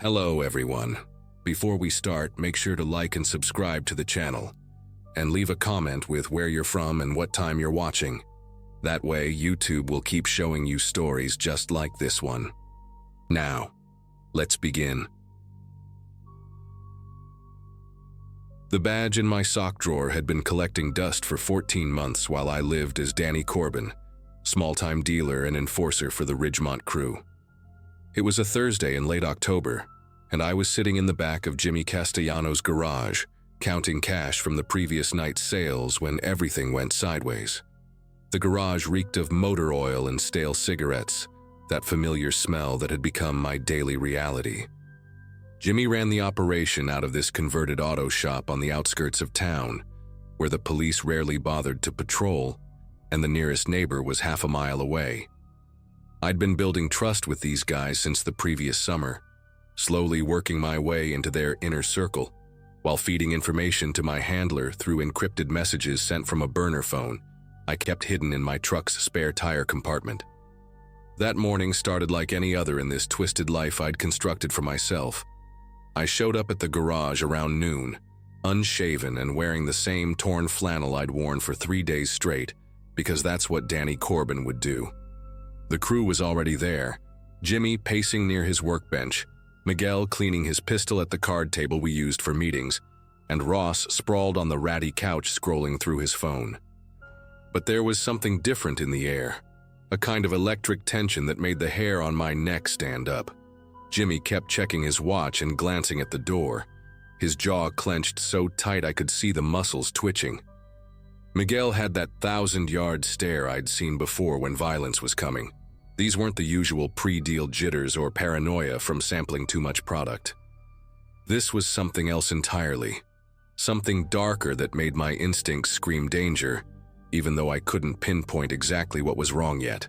Hello everyone. Before we start, make sure to like and subscribe to the channel, and leave a comment with where you're from and what time you're watching. That way, YouTube will keep showing you stories just like this one. Now, let's begin. The badge in my sock drawer had been collecting dust for 14 months while I lived as Danny Corbin, small-time dealer and enforcer for the Ridgemont crew. It was a Thursday in late October, and I was sitting in the back of Jimmy Castellano's garage, counting cash from the previous night's sales when everything went sideways. The garage reeked of motor oil and stale cigarettes, that familiar smell that had become my daily reality. Jimmy ran the operation out of this converted auto shop on the outskirts of town, where the police rarely bothered to patrol, and the nearest neighbor was half a mile away. I'd been building trust with these guys since the previous summer, slowly working my way into their inner circle, while feeding information to my handler through encrypted messages sent from a burner phone I kept hidden in my truck's spare tire compartment. That morning started like any other in this twisted life I'd constructed for myself. I showed up at the garage around noon, unshaven and wearing the same torn flannel I'd worn for 3 days straight, because that's what Danny Corbin would do. The crew was already there, Jimmy pacing near his workbench, Miguel cleaning his pistol at the card table we used for meetings, and Ross sprawled on the ratty couch scrolling through his phone. But there was something different in the air, a kind of electric tension that made the hair on my neck stand up. Jimmy kept checking his watch and glancing at the door, his jaw clenched so tight I could see the muscles twitching. Miguel had that 1,000-yard stare I'd seen before when violence was coming. These weren't the usual pre-deal jitters or paranoia from sampling too much product. This was something else entirely, something darker that made my instincts scream danger, even though I couldn't pinpoint exactly what was wrong yet.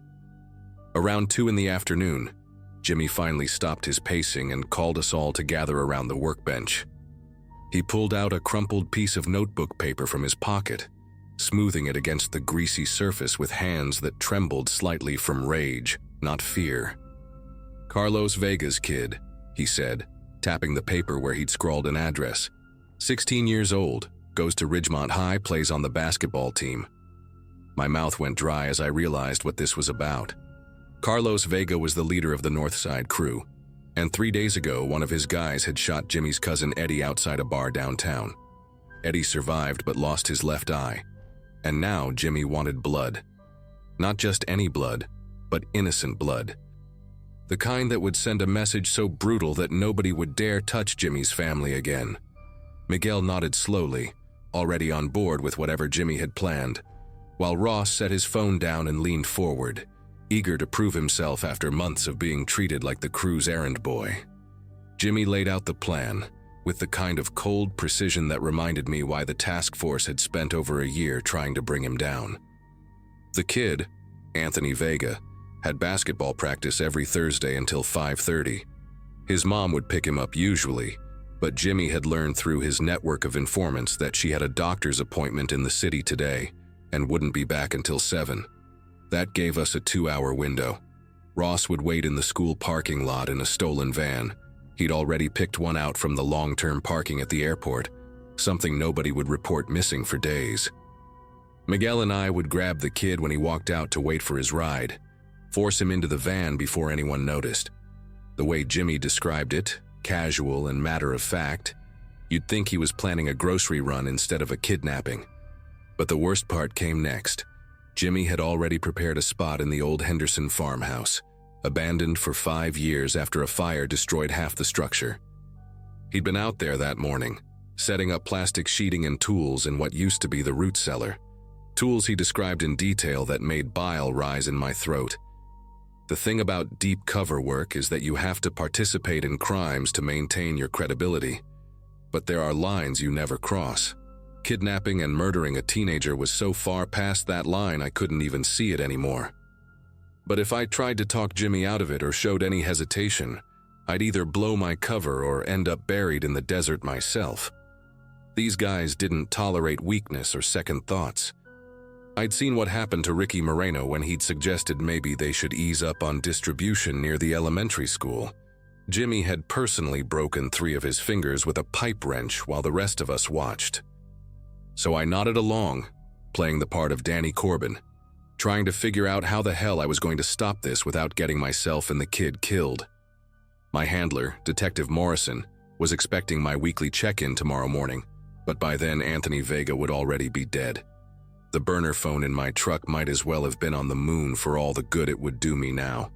Around 2 in the afternoon, Jimmy finally stopped his pacing and called us all to gather around the workbench. He pulled out a crumpled piece of notebook paper from his pocket, smoothing it against the greasy surface with hands that trembled slightly from rage, not fear. "Carlos Vega's kid," he said, tapping the paper where he'd scrawled an address. 16 years old, goes to Ridgemont High, plays on the basketball team. My mouth went dry as I realized what this was about. Carlos Vega was the leader of the Northside crew, and 3 days ago one of his guys had shot Jimmy's cousin Eddie outside a bar downtown. Eddie survived but lost his left eye, and now Jimmy wanted blood. Not just any blood, but innocent blood. The kind that would send a message so brutal that nobody would dare touch Jimmy's family again. Miguel nodded slowly, already on board with whatever Jimmy had planned, while Ross set his phone down and leaned forward, eager to prove himself after months of being treated like the crew's errand boy. Jimmy laid out the plan, with the kind of cold precision that reminded me why the task force had spent over a year trying to bring him down. The kid, Anthony Vega, had basketball practice every Thursday until 5:30. His mom would pick him up usually, but Jimmy had learned through his network of informants that she had a doctor's appointment in the city today and wouldn't be back until 7. That gave us a 2-hour window. Ross would wait in the school parking lot in a stolen van. He'd already picked one out from the long-term parking at the airport, something nobody would report missing for days. Miguel and I would grab the kid when he walked out to wait for his ride, force him into the van before anyone noticed. The way Jimmy described it, casual and matter-of-fact, you'd think he was planning a grocery run instead of a kidnapping. But the worst part came next. Jimmy had already prepared a spot in the old Henderson farmhouse, abandoned for 5 years after a fire destroyed half the structure. He'd been out there that morning, setting up plastic sheeting and tools in what used to be the root cellar. Tools he described in detail that made bile rise in my throat. The thing about deep cover work is that you have to participate in crimes to maintain your credibility. But there are lines you never cross. Kidnapping and murdering a teenager was so far past that line I couldn't even see it anymore. But if I tried to talk Jimmy out of it or showed any hesitation, I'd either blow my cover or end up buried in the desert myself. These guys didn't tolerate weakness or second thoughts. I'd seen what happened to Ricky Moreno when he'd suggested maybe they should ease up on distribution near the elementary school. Jimmy had personally broken 3 of his fingers with a pipe wrench while the rest of us watched. So I nodded along, playing the part of Danny Corbin, trying to figure out how the hell I was going to stop this without getting myself and the kid killed. My handler, Detective Morrison, was expecting my weekly check-in tomorrow morning, but by then Anthony Vega would already be dead. The burner phone in my truck might as well have been on the moon for all the good it would do me now.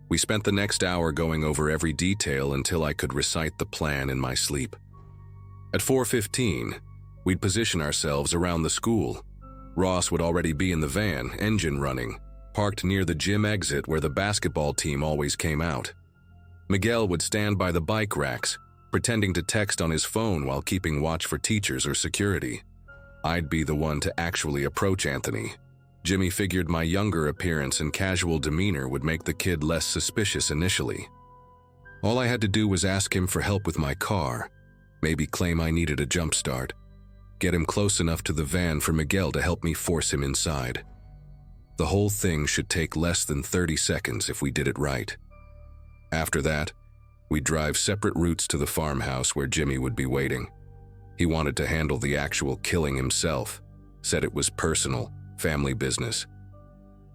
We spent the next hour going over every detail until I could recite the plan in my sleep. At 4:15, we'd position ourselves around the school. Ross would already be in the van, engine running, parked near the gym exit where the basketball team always came out. Miguel would stand by the bike racks, pretending to text on his phone while keeping watch for teachers or security. I'd be the one to actually approach Anthony. Jimmy figured my younger appearance and casual demeanor would make the kid less suspicious initially. All I had to do was ask him for help with my car, maybe claim I needed a jump start, get him close enough to the van for Miguel to help me force him inside. The whole thing should take less than 30 seconds if we did it right. After that, we'd drive separate routes to the farmhouse where Jimmy would be waiting. He wanted to handle the actual killing himself, said it was personal, family business.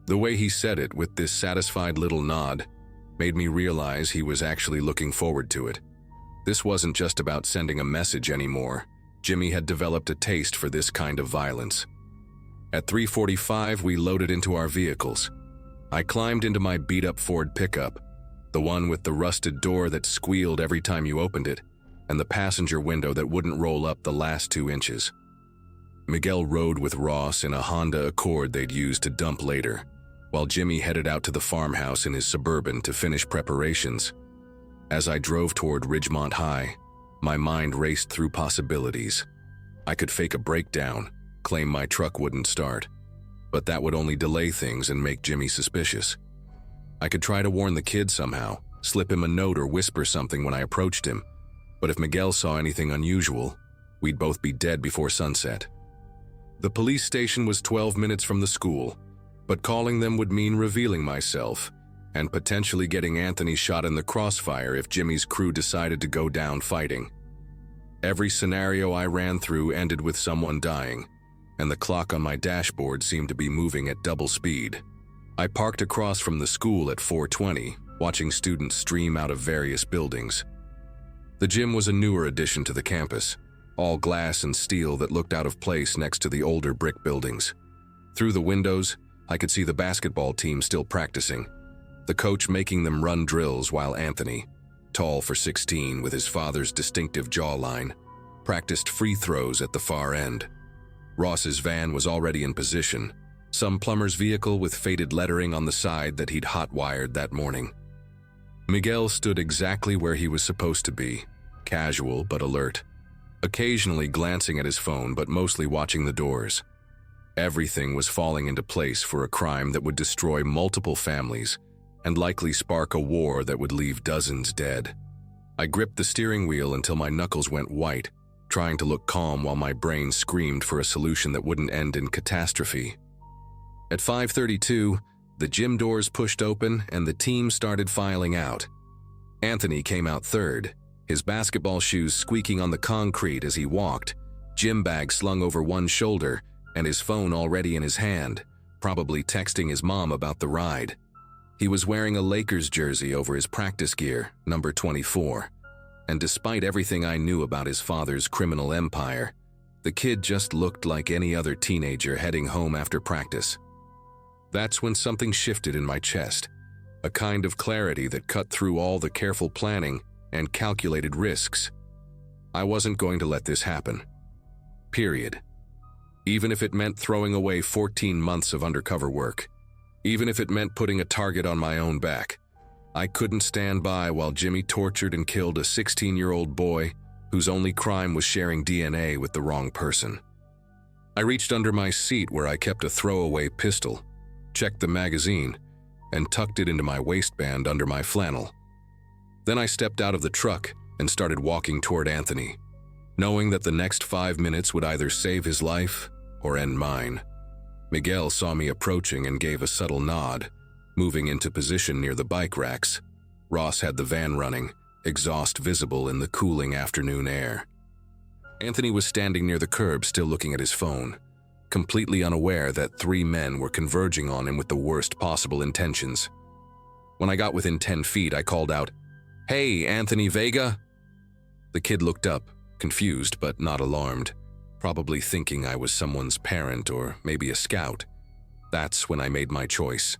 The way he said it with this satisfied little nod made me realize he was actually looking forward to it. This wasn't just about sending a message anymore. Jimmy had developed a taste for this kind of violence. At 3:45, we loaded into our vehicles. I climbed into my beat-up Ford pickup, the one with the rusted door that squealed every time you opened it, and the passenger window that wouldn't roll up the last 2 inches. Miguel rode with Ross in a Honda Accord they'd use to dump later, while Jimmy headed out to the farmhouse in his Suburban to finish preparations. As I drove toward Ridgemont High, my mind raced through possibilities. I could fake a breakdown, claim my truck wouldn't start, but that would only delay things and make Jimmy suspicious. I could try to warn the kid somehow, slip him a note or whisper something when I approached him, but if Miguel saw anything unusual, we'd both be dead before sunset. The police station was 12 minutes from the school, but calling them would mean revealing myself and potentially getting Anthony shot in the crossfire if Jimmy's crew decided to go down fighting. Every scenario I ran through ended with someone dying, and the clock on my dashboard seemed to be moving at double speed. I parked across from the school at 4:20, watching students stream out of various buildings. The gym was a newer addition to the campus, all glass and steel that looked out of place next to the older brick buildings. Through the windows, I could see the basketball team still practicing, the coach making them run drills while Anthony, tall for 16 with his father's distinctive jawline, practiced free throws at the far end. Ross's van was already in position, some plumber's vehicle with faded lettering on the side that he'd hot-wired that morning. Miguel stood exactly where he was supposed to be, casual but alert, occasionally glancing at his phone but mostly watching the doors. Everything was falling into place for a crime that would destroy multiple families and likely spark a war that would leave dozens dead. I gripped the steering wheel until my knuckles went white, trying to look calm while my brain screamed for a solution that wouldn't end in catastrophe. At 5:32, the gym doors pushed open and the team started filing out. Anthony came out third, his basketball shoes squeaking on the concrete as he walked, gym bag slung over one shoulder, and his phone already in his hand, probably texting his mom about the ride. He was wearing a Lakers jersey over his practice gear, number 24, and despite everything I knew about his father's criminal empire, the kid just looked like any other teenager heading home after practice. That's when something shifted in my chest, a kind of clarity that cut through all the careful planning and calculated risks. I wasn't going to let this happen. Period. Even if it meant throwing away 14 months of undercover work, even if it meant putting a target on my own back, I couldn't stand by while Jimmy tortured and killed a 16-year-old boy whose only crime was sharing DNA with the wrong person. I reached under my seat where I kept a throwaway pistol, checked the magazine, and tucked it into my waistband under my flannel. Then I stepped out of the truck and started walking toward Anthony, knowing that the next 5 minutes would either save his life or end mine. Miguel saw me approaching and gave a subtle nod, moving into position near the bike racks. Ross had the van running, exhaust visible in the cooling afternoon air. Anthony was standing near the curb, still looking at his phone, completely unaware that 3 men were converging on him with the worst possible intentions. When I got within 10 feet, I called out, "Hey, Anthony Vega?" The kid looked up, confused but not alarmed, probably thinking I was someone's parent or maybe a scout. That's when I made my choice.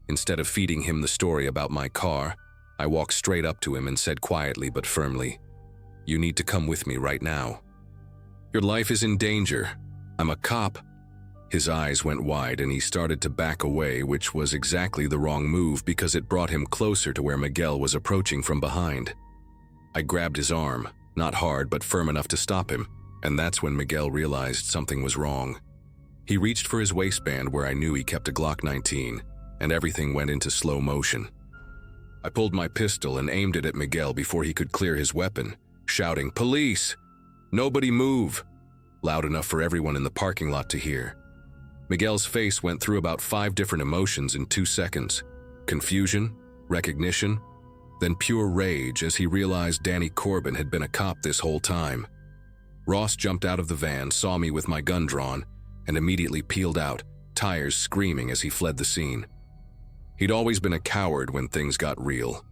Instead of feeding him the story about my car, I walked straight up to him and said quietly but firmly, "You need to come with me right now. Your life is in danger. I'm a cop." His eyes went wide and he started to back away, which was exactly the wrong move because it brought him closer to where Miguel was approaching from behind. I grabbed his arm, not hard but firm enough to stop him, and that's when Miguel realized something was wrong. He reached for his waistband where I knew he kept a Glock 19, and everything went into slow motion. I pulled my pistol and aimed it at Miguel before he could clear his weapon, shouting, "Police! Nobody move!" loud enough for everyone in the parking lot to hear. Miguel's face went through about 5 different emotions in 2 seconds. Confusion, recognition, then pure rage as he realized Danny Corbin had been a cop this whole time. Ross jumped out of the van, saw me with my gun drawn, and immediately peeled out, tires screaming as he fled the scene. He'd always been a coward when things got real.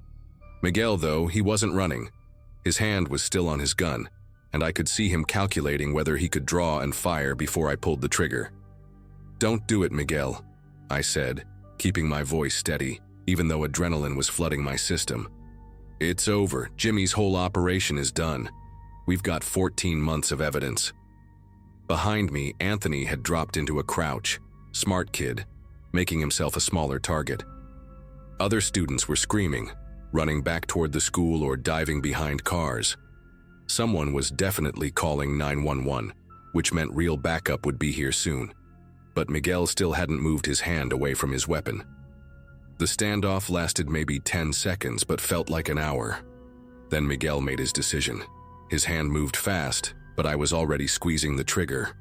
Miguel, though, he wasn't running. His hand was still on his gun, and I could see him calculating whether he could draw and fire before I pulled the trigger. "Don't do it, Miguel," I said, keeping my voice steady, even though adrenaline was flooding my system. "It's over. Jimmy's whole operation is done. We've got 14 months of evidence." Behind me, Anthony had dropped into a crouch, smart kid, making himself a smaller target. Other students were screaming, running back toward the school or diving behind cars. Someone was definitely calling 911, which meant real backup would be here soon. But Miguel still hadn't moved his hand away from his weapon. The standoff lasted maybe 10 seconds, but felt like an hour. Then Miguel made his decision. His hand moved fast, but I was already squeezing the trigger.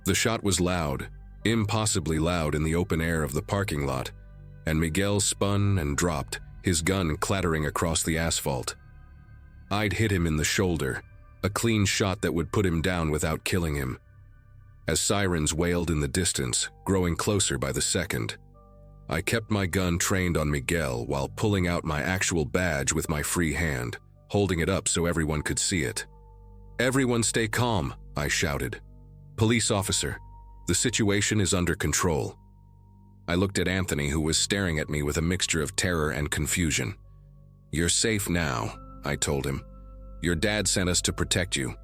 The shot was loud, impossibly loud in the open air of the parking lot, and Miguel spun and dropped, his gun clattering across the asphalt. I'd hit him in the shoulder, a clean shot that would put him down without killing him. As sirens wailed in the distance, growing closer by the second, I kept my gun trained on Miguel while pulling out my actual badge with my free hand, holding it up so everyone could see it. "Everyone stay calm," I shouted. "Police officer, the situation is under control." I looked at Anthony, who was staring at me with a mixture of terror and confusion. "You're safe now," I told him. "Your dad sent us to protect you.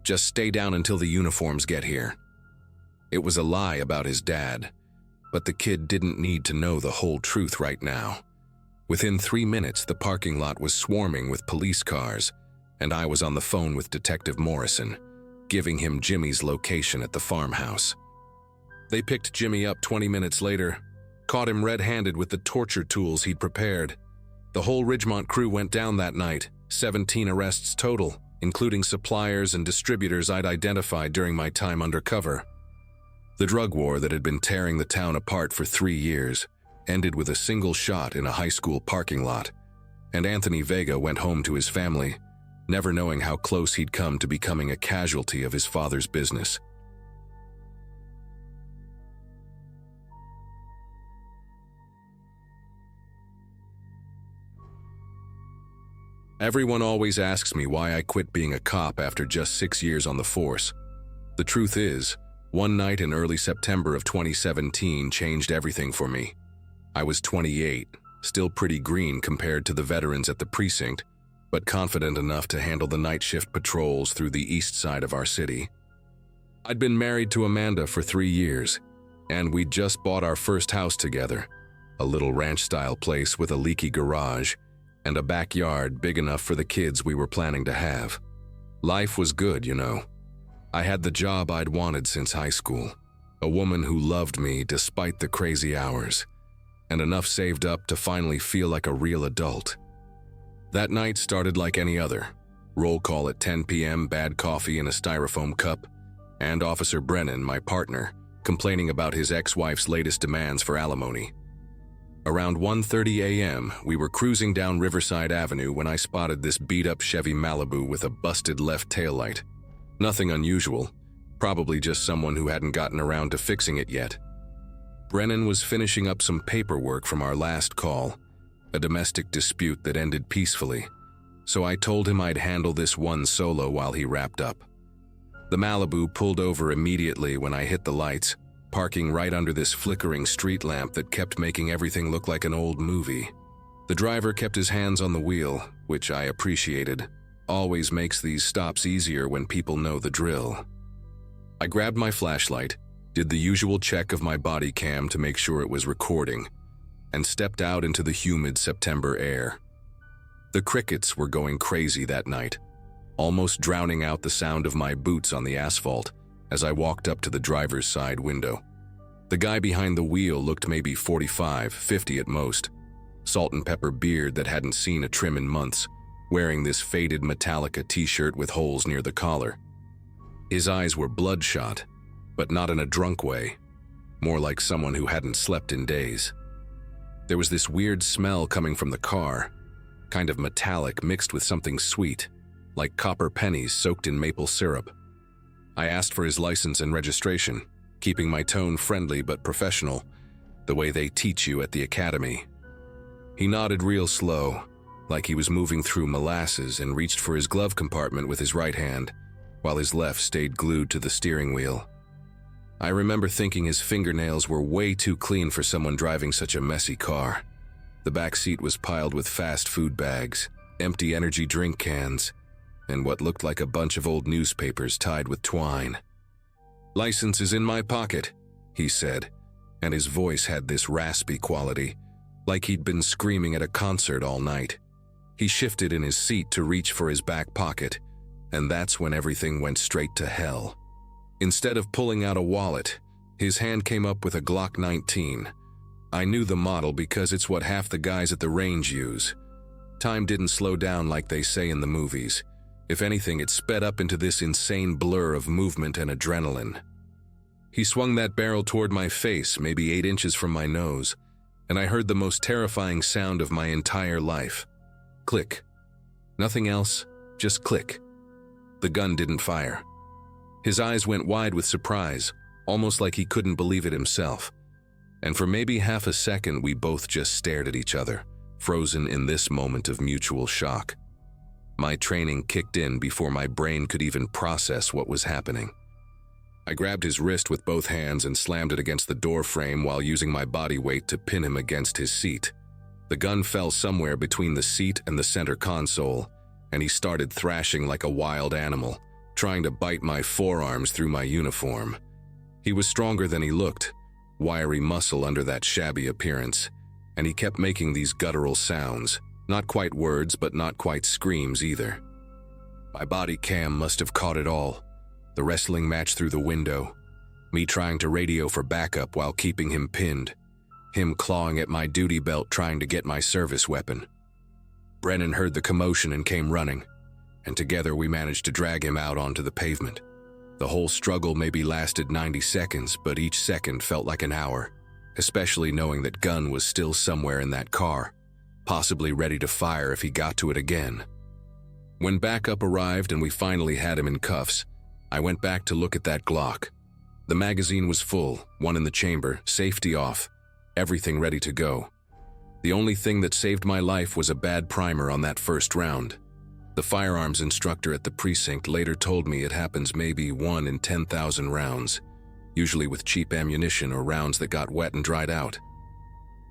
Just stay down until the uniforms get here." It was a lie about his dad, but the kid didn't need to know the whole truth right now. Within 3 minutes, the parking lot was swarming with police cars, and I was on the phone with Detective Morrison, giving him Jimmy's location at the farmhouse. They picked Jimmy up 20 minutes later, caught him red-handed with the torture tools he'd prepared. The whole Ridgemont crew went down that night, 17 arrests total, including suppliers and distributors I'd identified during my time undercover. The drug war that had been tearing the town apart for 3 years ended with a single shot in a high school parking lot, and Anthony Vega went home to his family, never knowing how close he'd come to becoming a casualty of his father's business. Everyone always asks me why I quit being a cop after just 6 years on the force. The truth is, one night in early September of 2017 changed everything for me. I was 28, still pretty green compared to the veterans at the precinct, but confident enough to handle the night shift patrols through the east side of our city. I'd been married to Amanda for 3 years, and we'd just bought our first house together, a little ranch-style place with a leaky garage, and a backyard big enough for the kids we were planning to have. Life was good, you know. I had the job I'd wanted since high school, a woman who loved me despite the crazy hours, and enough saved up to finally feel like a real adult. That night started like any other. Roll call at 10 p.m., bad coffee in a styrofoam cup, and Officer Brennan, my partner, complaining about his ex-wife's latest demands for alimony. Around 1:30 a.m., we were cruising down Riverside Avenue when I spotted this beat-up Chevy Malibu with a busted left taillight. Nothing unusual, probably just someone who hadn't gotten around to fixing it yet. Brennan was finishing up some paperwork from our last call, a domestic dispute that ended peacefully, so I told him I'd handle this one solo while he wrapped up. The Malibu pulled over immediately when I hit the lights, parking right under this flickering street lamp that kept making everything look like an old movie. The driver kept his hands on the wheel, which I appreciated. Always makes these stops easier when people know the drill. I grabbed my flashlight, did the usual check of my body cam to make sure it was recording, and stepped out into the humid September air. The crickets were going crazy that night, almost drowning out the sound of my boots on the asphalt as I walked up to the driver's side window. The guy behind the wheel looked maybe 45, 50 at most, salt and pepper beard that hadn't seen a trim in months, wearing this faded Metallica t-shirt with holes near the collar. His eyes were bloodshot, but not in a drunk way, more like someone who hadn't slept in days. There was this weird smell coming from the car, kind of metallic mixed with something sweet, like copper pennies soaked in maple syrup. I asked for his license and registration, keeping my tone friendly but professional, the way they teach you at the academy. He nodded real slow, like he was moving through molasses, and reached for his glove compartment with his right hand, while his left stayed glued to the steering wheel. I remember thinking his fingernails were way too clean for someone driving such a messy car. The back seat was piled with fast food bags, empty energy drink cans, and what looked like a bunch of old newspapers tied with twine. "License is in my pocket," he said, and his voice had this raspy quality, like he'd been screaming at a concert all night. He shifted in his seat to reach for his back pocket, and that's when everything went straight to hell. Instead of pulling out a wallet, his hand came up with a Glock 19. I knew the model because it's what half the guys at the range use. Time didn't slow down like they say in the movies. If anything, it sped up into this insane blur of movement and adrenaline. He swung that barrel toward my face, maybe 8 inches from my nose, and I heard the most terrifying sound of my entire life. Click. Nothing else, just click. The gun didn't fire. His eyes went wide with surprise, almost like he couldn't believe it himself. And for maybe half a second, we both just stared at each other, frozen in this moment of mutual shock. My training kicked in before my brain could even process what was happening. I grabbed his wrist with both hands and slammed it against the door frame while using my body weight to pin him against his seat. The gun fell somewhere between the seat and the center console, and he started thrashing like a wild animal, trying to bite my forearms through my uniform. He was stronger than he looked, wiry muscle under that shabby appearance, and he kept making these guttural sounds. Not quite words, but not quite screams either. My body cam must have caught it all. The wrestling match through the window, me trying to radio for backup while keeping him pinned, him clawing at my duty belt trying to get my service weapon. Brennan heard the commotion and came running, and together we managed to drag him out onto the pavement. The whole struggle maybe lasted 90 seconds, but each second felt like an hour, especially knowing that Gunn was still somewhere in that car, possibly ready to fire if he got to it again. When backup arrived and we finally had him in cuffs, I went back to look at that Glock. The magazine was full, one in the chamber, safety off, everything ready to go. The only thing that saved my life was a bad primer on that first round. The firearms instructor at the precinct later told me it happens maybe 1 in 10,000 rounds, usually with cheap ammunition or rounds that got wet and dried out.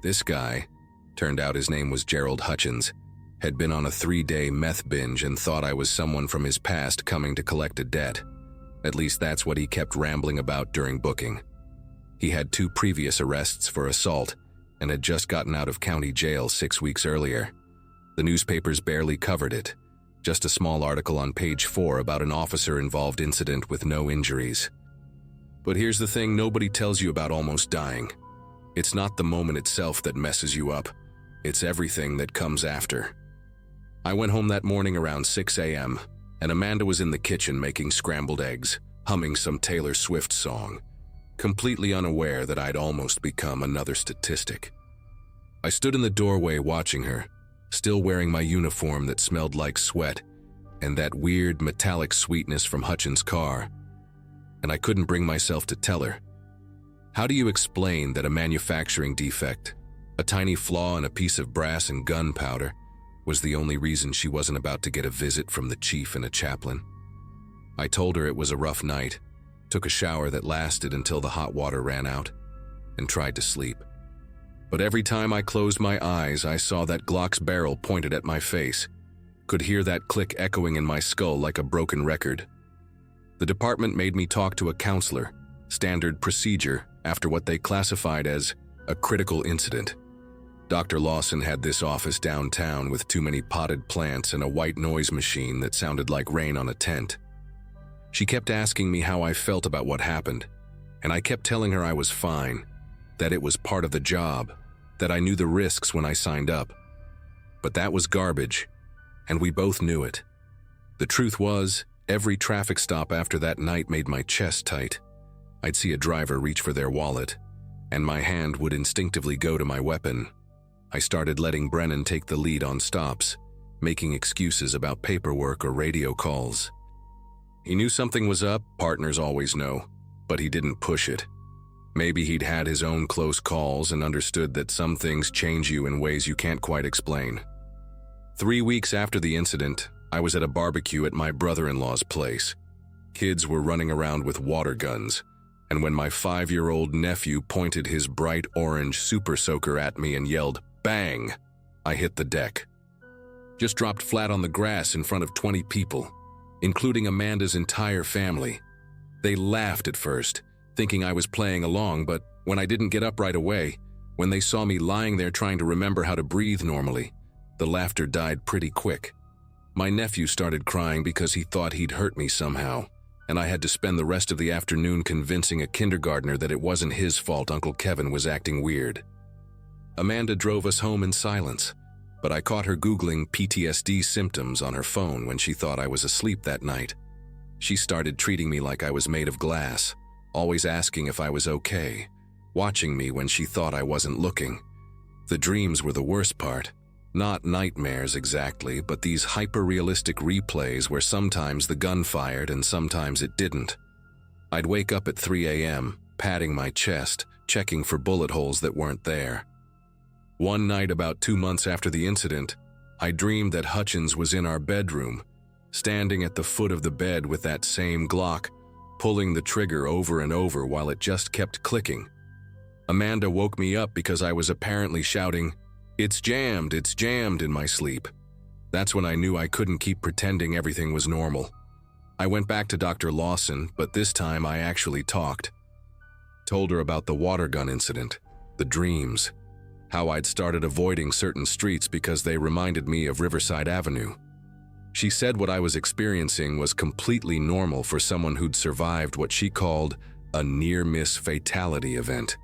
This guy, turned out his name was Gerald Hutchins, had been on a 3-day meth binge and thought I was someone from his past coming to collect a debt. At least that's what he kept rambling about during booking. He had 2 previous arrests for assault and had just gotten out of county jail 6 weeks earlier. The newspapers barely covered it, just a small article on page 4 about an officer-involved incident with no injuries. But here's the thing nobody tells you about almost dying. It's not the moment itself that messes you up. It's everything that comes after. I went home that morning around 6 a.m., and Amanda was in the kitchen making scrambled eggs, humming some Taylor Swift song, completely unaware that I'd almost become another statistic. I stood in the doorway watching her, still wearing my uniform that smelled like sweat and that weird metallic sweetness from Hutchins' car, and I couldn't bring myself to tell her. How do you explain that a manufacturing defect, a tiny flaw in a piece of brass and gunpowder, was the only reason she wasn't about to get a visit from the chief and a chaplain? I told her it was a rough night, took a shower that lasted until the hot water ran out, and tried to sleep. But every time I closed my eyes, I saw that Glock's barrel pointed at my face, could hear that click echoing in my skull like a broken record. The department made me talk to a counselor, standard procedure after what they classified as a critical incident. Dr. Lawson had this office downtown with too many potted plants and a white noise machine that sounded like rain on a tent. She kept asking me how I felt about what happened, and I kept telling her I was fine, that it was part of the job, that I knew the risks when I signed up. But that was garbage, and we both knew it. The truth was, every traffic stop after that night made my chest tight. I'd see a driver reach for their wallet, and my hand would instinctively go to my weapon. I started letting Brennan take the lead on stops, making excuses about paperwork or radio calls. He knew something was up, partners always know, but he didn't push it. Maybe he'd had his own close calls and understood that some things change you in ways you can't quite explain. 3 weeks after the incident, I was at a barbecue at my brother-in-law's place. Kids were running around with water guns, and when my 5-year-old nephew pointed his bright orange super soaker at me and yelled, "Bang!" I hit the deck. Just dropped flat on the grass in front of 20 people, including Amanda's entire family. They laughed at first, thinking I was playing along, but when I didn't get up right away, when they saw me lying there trying to remember how to breathe normally, the laughter died pretty quick. My nephew started crying because he thought he'd hurt me somehow, and I had to spend the rest of the afternoon convincing a kindergartner that it wasn't his fault Uncle Kevin was acting weird. Amanda drove us home in silence, but I caught her Googling PTSD symptoms on her phone when she thought I was asleep that night. She started treating me like I was made of glass, always asking if I was okay, watching me when she thought I wasn't looking. The dreams were the worst part. Not nightmares exactly, but these hyper-realistic replays where sometimes the gun fired and sometimes it didn't. I'd wake up at 3 a.m., patting my chest, checking for bullet holes that weren't there. One night about 2 months after the incident, I dreamed that Hutchins was in our bedroom, standing at the foot of the bed with that same Glock, pulling the trigger over and over while it just kept clicking. Amanda woke me up because I was apparently shouting, it's jammed," in my sleep. That's when I knew I couldn't keep pretending everything was normal. I went back to Dr. Lawson, but this time I actually talked. Told her about the water gun incident, the dreams, how I'd started avoiding certain streets because they reminded me of Riverside Avenue. She said what I was experiencing was completely normal for someone who'd survived what she called a near-miss fatality event.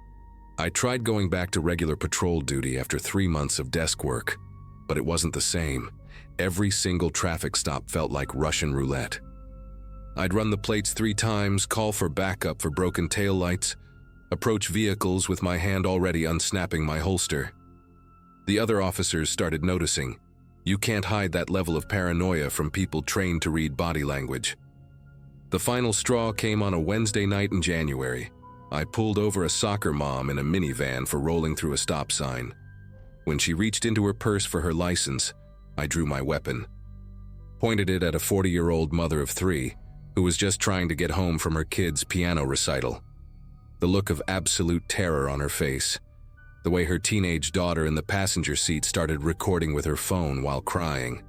I tried going back to regular patrol duty after 3 months of desk work, but it wasn't the same. Every single traffic stop felt like Russian roulette. I'd run the plates 3 times, call for backup for broken taillights, approach vehicles with my hand already unsnapping my holster. The other officers started noticing. You can't hide that level of paranoia from people trained to read body language. The final straw came on a Wednesday night in January. I pulled over a soccer mom in a minivan for rolling through a stop sign. When she reached into her purse for her license, I drew my weapon, pointed it at a 40-year-old mother of 3 who was just trying to get home from her kid's piano recital. The look of absolute terror on her face, the way her teenage daughter in the passenger seat started recording with her phone while crying.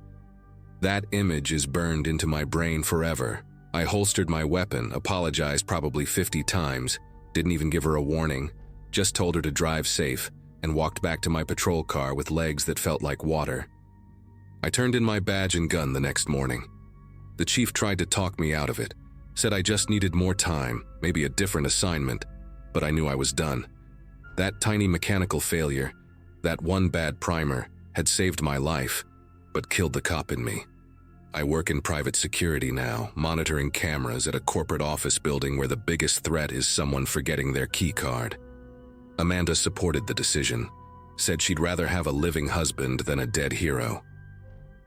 That image is burned into my brain forever. I holstered my weapon, apologized probably 50 times, didn't even give her a warning, just told her to drive safe, and walked back to my patrol car with legs that felt like water. I turned in my badge and gun the next morning. The chief tried to talk me out of it, said I just needed more time, maybe a different assignment, but I knew I was done. That tiny mechanical failure, that one bad primer, had saved my life, but killed the cop in me. I work in private security now, monitoring cameras at a corporate office building where the biggest threat is someone forgetting their key card. Amanda supported the decision, said she'd rather have a living husband than a dead hero.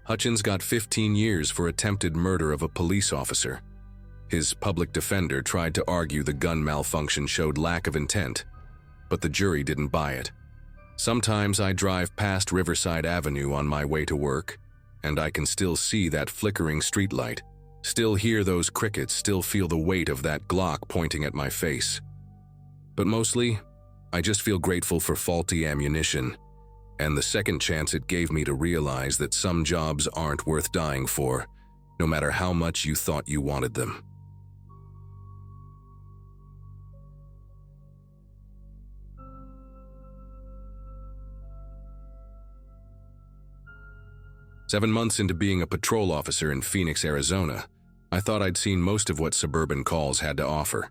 Hutchins got 15 years for attempted murder of a police officer. His public defender tried to argue the gun malfunction showed lack of intent, but the jury didn't buy it. Sometimes I drive past Riverside Avenue on my way to work, and I can still see that flickering streetlight, still hear those crickets, still feel the weight of that Glock pointing at my face. But mostly, I just feel grateful for faulty ammunition, and the second chance it gave me to realize that some jobs aren't worth dying for, no matter how much you thought you wanted them. "7 months into being a patrol officer in Phoenix, Arizona, I thought I'd seen most of what suburban calls had to offer.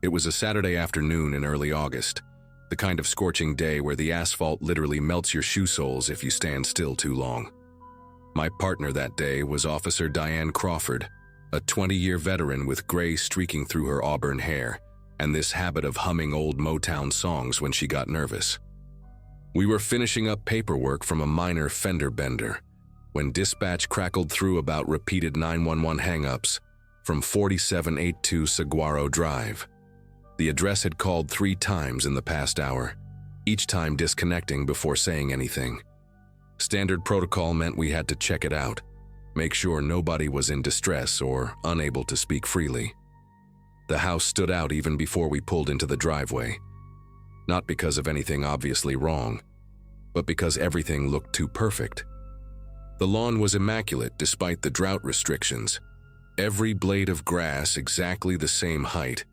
It was a Saturday afternoon in early August, the kind of scorching day where the asphalt literally melts your shoe soles if you stand still too long. My partner that day was Officer Diane Crawford, a 20-year veteran with gray streaking through her auburn hair, and this habit of humming old Motown songs when she got nervous. We were finishing up paperwork from a minor fender bender when dispatch crackled through about repeated 911 hang-ups from 4782 Saguaro Drive. The address had called 3 times in the past hour, each time disconnecting before saying anything. Standard protocol meant we had to check it out, make sure nobody was in distress or unable to speak freely. The house stood out even before we pulled into the driveway, not because of anything obviously wrong, but because everything looked too perfect. The lawn was immaculate despite the drought restrictions, every blade of grass exactly the same height,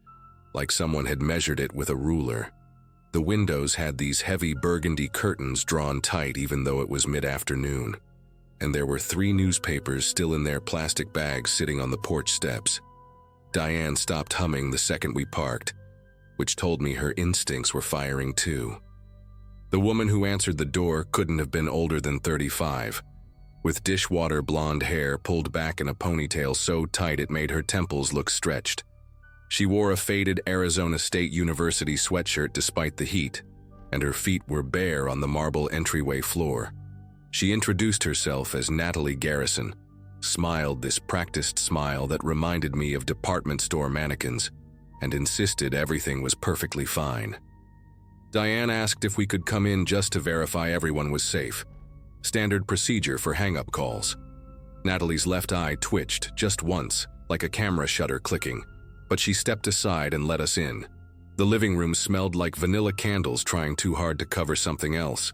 like someone had measured it with a ruler. The windows had these heavy burgundy curtains drawn tight even though it was mid-afternoon, and there were 3 newspapers still in their plastic bags sitting on the porch steps. Diane stopped humming the second we parked, which told me her instincts were firing too. The woman who answered the door couldn't have been older than 35, with dishwater blonde hair pulled back in a ponytail so tight it made her temples look stretched. She wore a faded Arizona State University sweatshirt despite the heat, and her feet were bare on the marble entryway floor. She introduced herself as Natalie Garrison, smiled this practiced smile that reminded me of department store mannequins, and insisted everything was perfectly fine. Diane asked if we could come in just to verify everyone was safe. Standard procedure for hang-up calls. Natalie's left eye twitched just once, like a camera shutter clicking, but she stepped aside and let us in. The living room smelled like vanilla candles trying too hard to cover something else,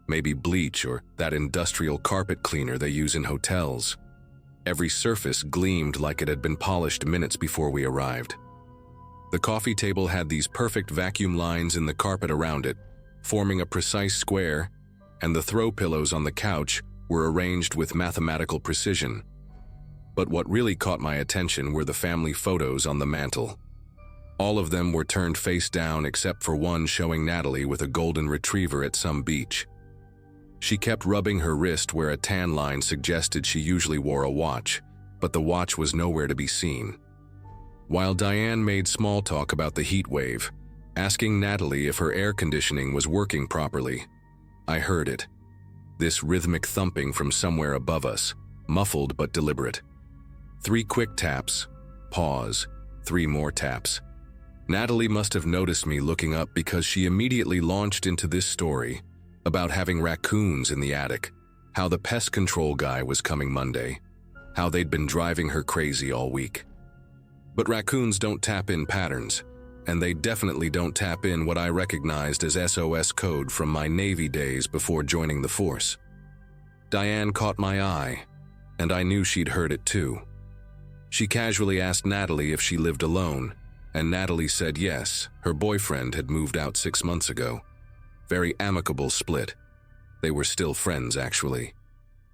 maybe bleach or that industrial carpet cleaner they use in hotels. Every surface gleamed like it had been polished minutes before we arrived. The coffee table had these perfect vacuum lines in the carpet around it, forming a precise square, and the throw pillows on the couch were arranged with mathematical precision. But what really caught my attention were the family photos on the mantle. All of them were turned face down except for one showing Natalie with a golden retriever at some beach. She kept rubbing her wrist where a tan line suggested she usually wore a watch, but the watch was nowhere to be seen. While Diane made small talk about the heat wave, asking Natalie if her air conditioning was working properly, I heard it. This rhythmic thumping from somewhere above us, muffled but deliberate. 3 quick taps, pause, 3 more taps. Natalie must have noticed me looking up because she immediately launched into this story about having raccoons in the attic, how the pest control guy was coming Monday, how they'd been driving her crazy all week. But raccoons don't tap in patterns, and they definitely don't tap in what I recognized as SOS code from my Navy days before joining the force. Diane caught my eye, and I knew she'd heard it too. She casually asked Natalie if she lived alone, and Natalie said yes, her boyfriend had moved out 6 months ago. Very amicable split. They were still friends, actually.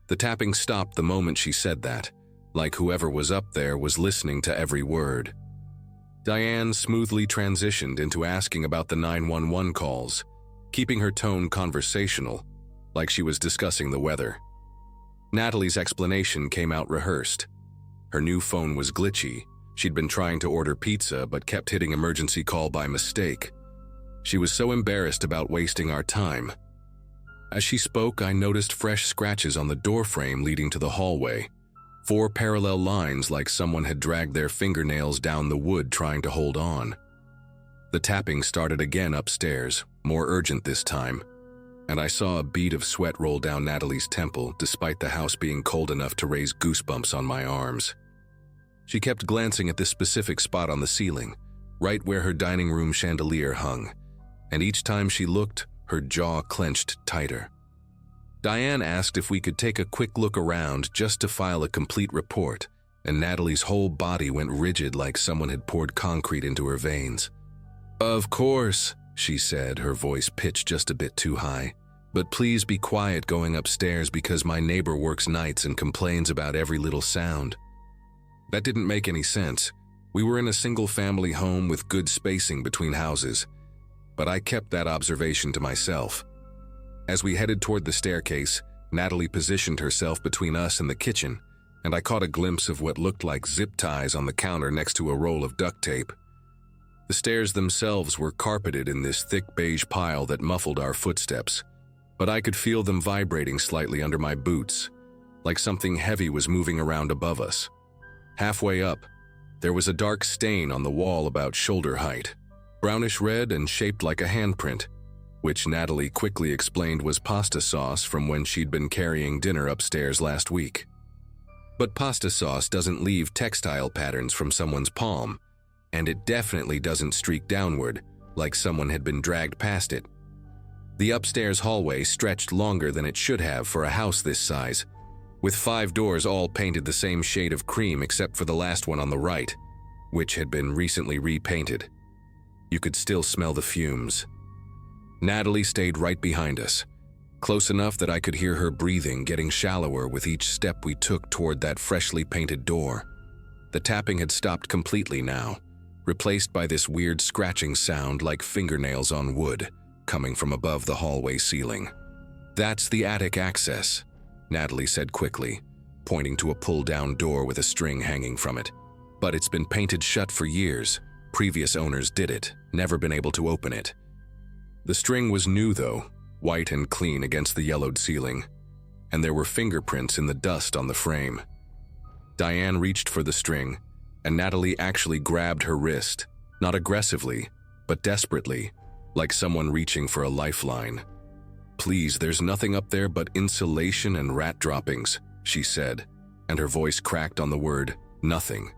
The tapping stopped the moment she said that, like whoever was up there was listening to every word. Diane smoothly transitioned into asking about the 911 calls, keeping her tone conversational, like she was discussing the weather. Natalie's explanation came out rehearsed. Her new phone was glitchy. She'd been trying to order pizza but kept hitting emergency call by mistake. She was so embarrassed about wasting our time. As she spoke, I noticed fresh scratches on the doorframe leading to the hallway. 4 parallel lines like someone had dragged their fingernails down the wood trying to hold on. The tapping started again upstairs, more urgent this time, and I saw a bead of sweat roll down Natalie's temple despite the house being cold enough to raise goosebumps on my arms. She kept glancing at this specific spot on the ceiling, right where her dining room chandelier hung, and each time she looked, her jaw clenched tighter. Diane asked if we could take a quick look around just to file a complete report, and Natalie's whole body went rigid like someone had poured concrete into her veins. "Of course," she said, her voice pitched just a bit too high. "But please be quiet going upstairs because my neighbor works nights and complains about every little sound." That didn't make any sense. We were in a single-family home with good spacing between houses, but I kept that observation to myself. As we headed toward the staircase, Natalie positioned herself between us and the kitchen, and I caught a glimpse of what looked like zip ties on the counter next to a roll of duct tape. The stairs themselves were carpeted in this thick beige pile that muffled our footsteps, but I could feel them vibrating slightly under my boots, like something heavy was moving around above us. Halfway up, there was a dark stain on the wall about shoulder height, brownish red and shaped like a handprint, which Natalie quickly explained was pasta sauce from when she'd been carrying dinner upstairs last week. But pasta sauce doesn't leave textile patterns from someone's palm, and it definitely doesn't streak downward, like someone had been dragged past it. The upstairs hallway stretched longer than it should have for a house this size, with 5 doors all painted the same shade of cream except for the last one on the right, which had been recently repainted. You could still smell the fumes. Natalie stayed right behind us, close enough that I could hear her breathing getting shallower with each step we took toward that freshly painted door. The tapping had stopped completely now, replaced by this weird scratching sound like fingernails on wood, coming from above the hallway ceiling. "That's the attic access," Natalie said quickly, pointing to a pull-down door with a string hanging from it. "But it's been painted shut for years. Previous owners did it, never been able to open it." The string was new though, white and clean against the yellowed ceiling, and there were fingerprints in the dust on the frame. Diane reached for the string, and Natalie actually grabbed her wrist, not aggressively, but desperately, like someone reaching for a lifeline. "Please, there's nothing up there but insulation and rat droppings," she said, and her voice cracked on the word, "nothing."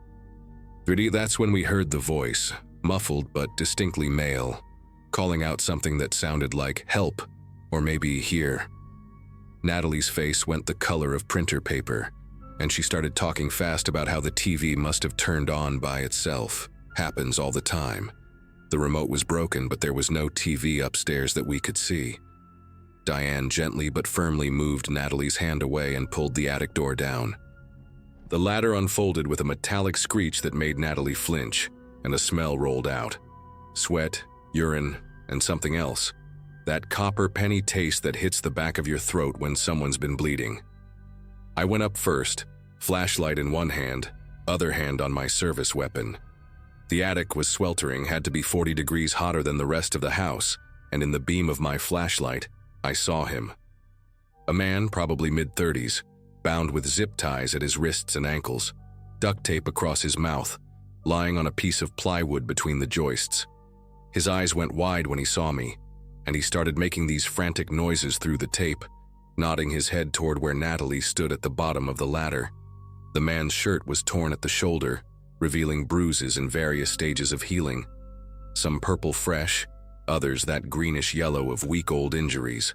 That's when we heard the voice, muffled but distinctly male, calling out something that sounded like "help," or maybe "here." Natalie's face went the color of printer paper, and she started talking fast about how the TV must have turned on by itself. Happens all the time. The remote was broken, but there was no TV upstairs that we could see. Diane gently but firmly moved Natalie's hand away and pulled the attic door down. The ladder unfolded with a metallic screech that made Natalie flinch, and a smell rolled out. Sweat, urine, and something else. That copper penny taste that hits the back of your throat when someone's been bleeding. I went up first, flashlight in one hand, other hand on my service weapon. The attic was sweltering, had to be 40 degrees hotter than the rest of the house, and in the beam of my flashlight, I saw him. A man, probably mid-30s, bound with zip ties at his wrists and ankles, duct tape across his mouth, lying on a piece of plywood between the joists. His eyes went wide when he saw me, and he started making these frantic noises through the tape, nodding his head toward where Natalie stood at the bottom of the ladder. The man's shirt was torn at the shoulder, revealing bruises in various stages of healing. Some purple fresh, others that greenish yellow of week-old injuries.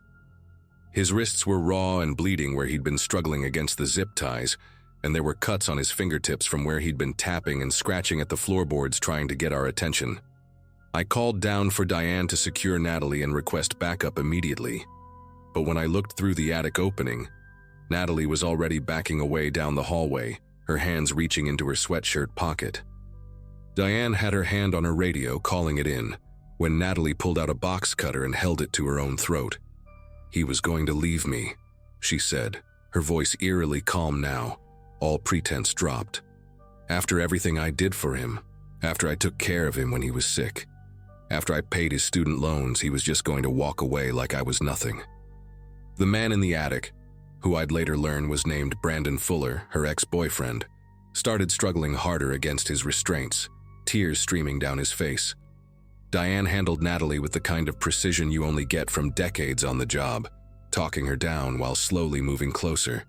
His wrists were raw and bleeding where he'd been struggling against the zip ties, and there were cuts on his fingertips from where he'd been tapping and scratching at the floorboards trying to get our attention. I called down for Diane to secure Natalie and request backup immediately. But when I looked through the attic opening, Natalie was already backing away down the hallway, her hands reaching into her sweatshirt pocket. Diane had her hand on her radio, calling it in, when Natalie pulled out a box cutter and held it to her own throat. "He was going to leave me," she said, her voice eerily calm now, all pretense dropped. "After everything I did for him, after I took care of him when he was sick, after I paid his student loans, he was just going to walk away like I was nothing." The man in the attic, who I'd later learn was named Brandon Fuller, her ex-boyfriend, started struggling harder against his restraints, tears streaming down his face. Diane handled Natalie with the kind of precision you only get from decades on the job, talking her down while slowly moving closer,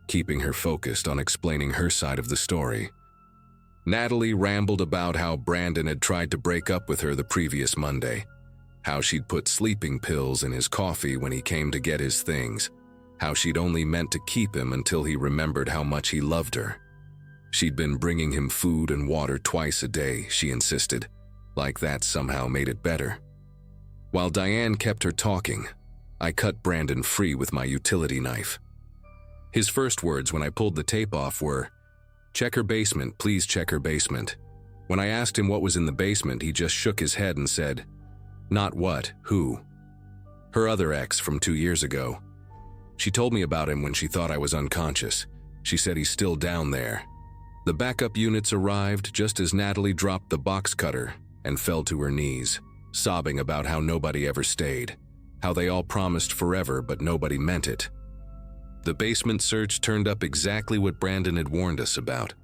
keeping her focused on explaining her side of the story. Natalie rambled about how Brandon had tried to break up with her the previous Monday, how she'd put sleeping pills in his coffee when he came to get his things, how she'd only meant to keep him until he remembered how much he loved her. She'd been bringing him food and water twice a day, she insisted, like that somehow made it better. While Diane kept her talking, I cut Brandon free with my utility knife. His first words when I pulled the tape off were, "Check her basement, please check her basement." When I asked him what was in the basement, he just shook his head and said, "Not what, who?" Her other ex from 2 years ago. She told me about him when she thought I was unconscious. She said he's still down there. The backup units arrived just as Natalie dropped the box cutter and fell to her knees, sobbing about how nobody ever stayed, how they all promised forever but nobody meant it. The basement search turned up exactly what Brandon had warned us about.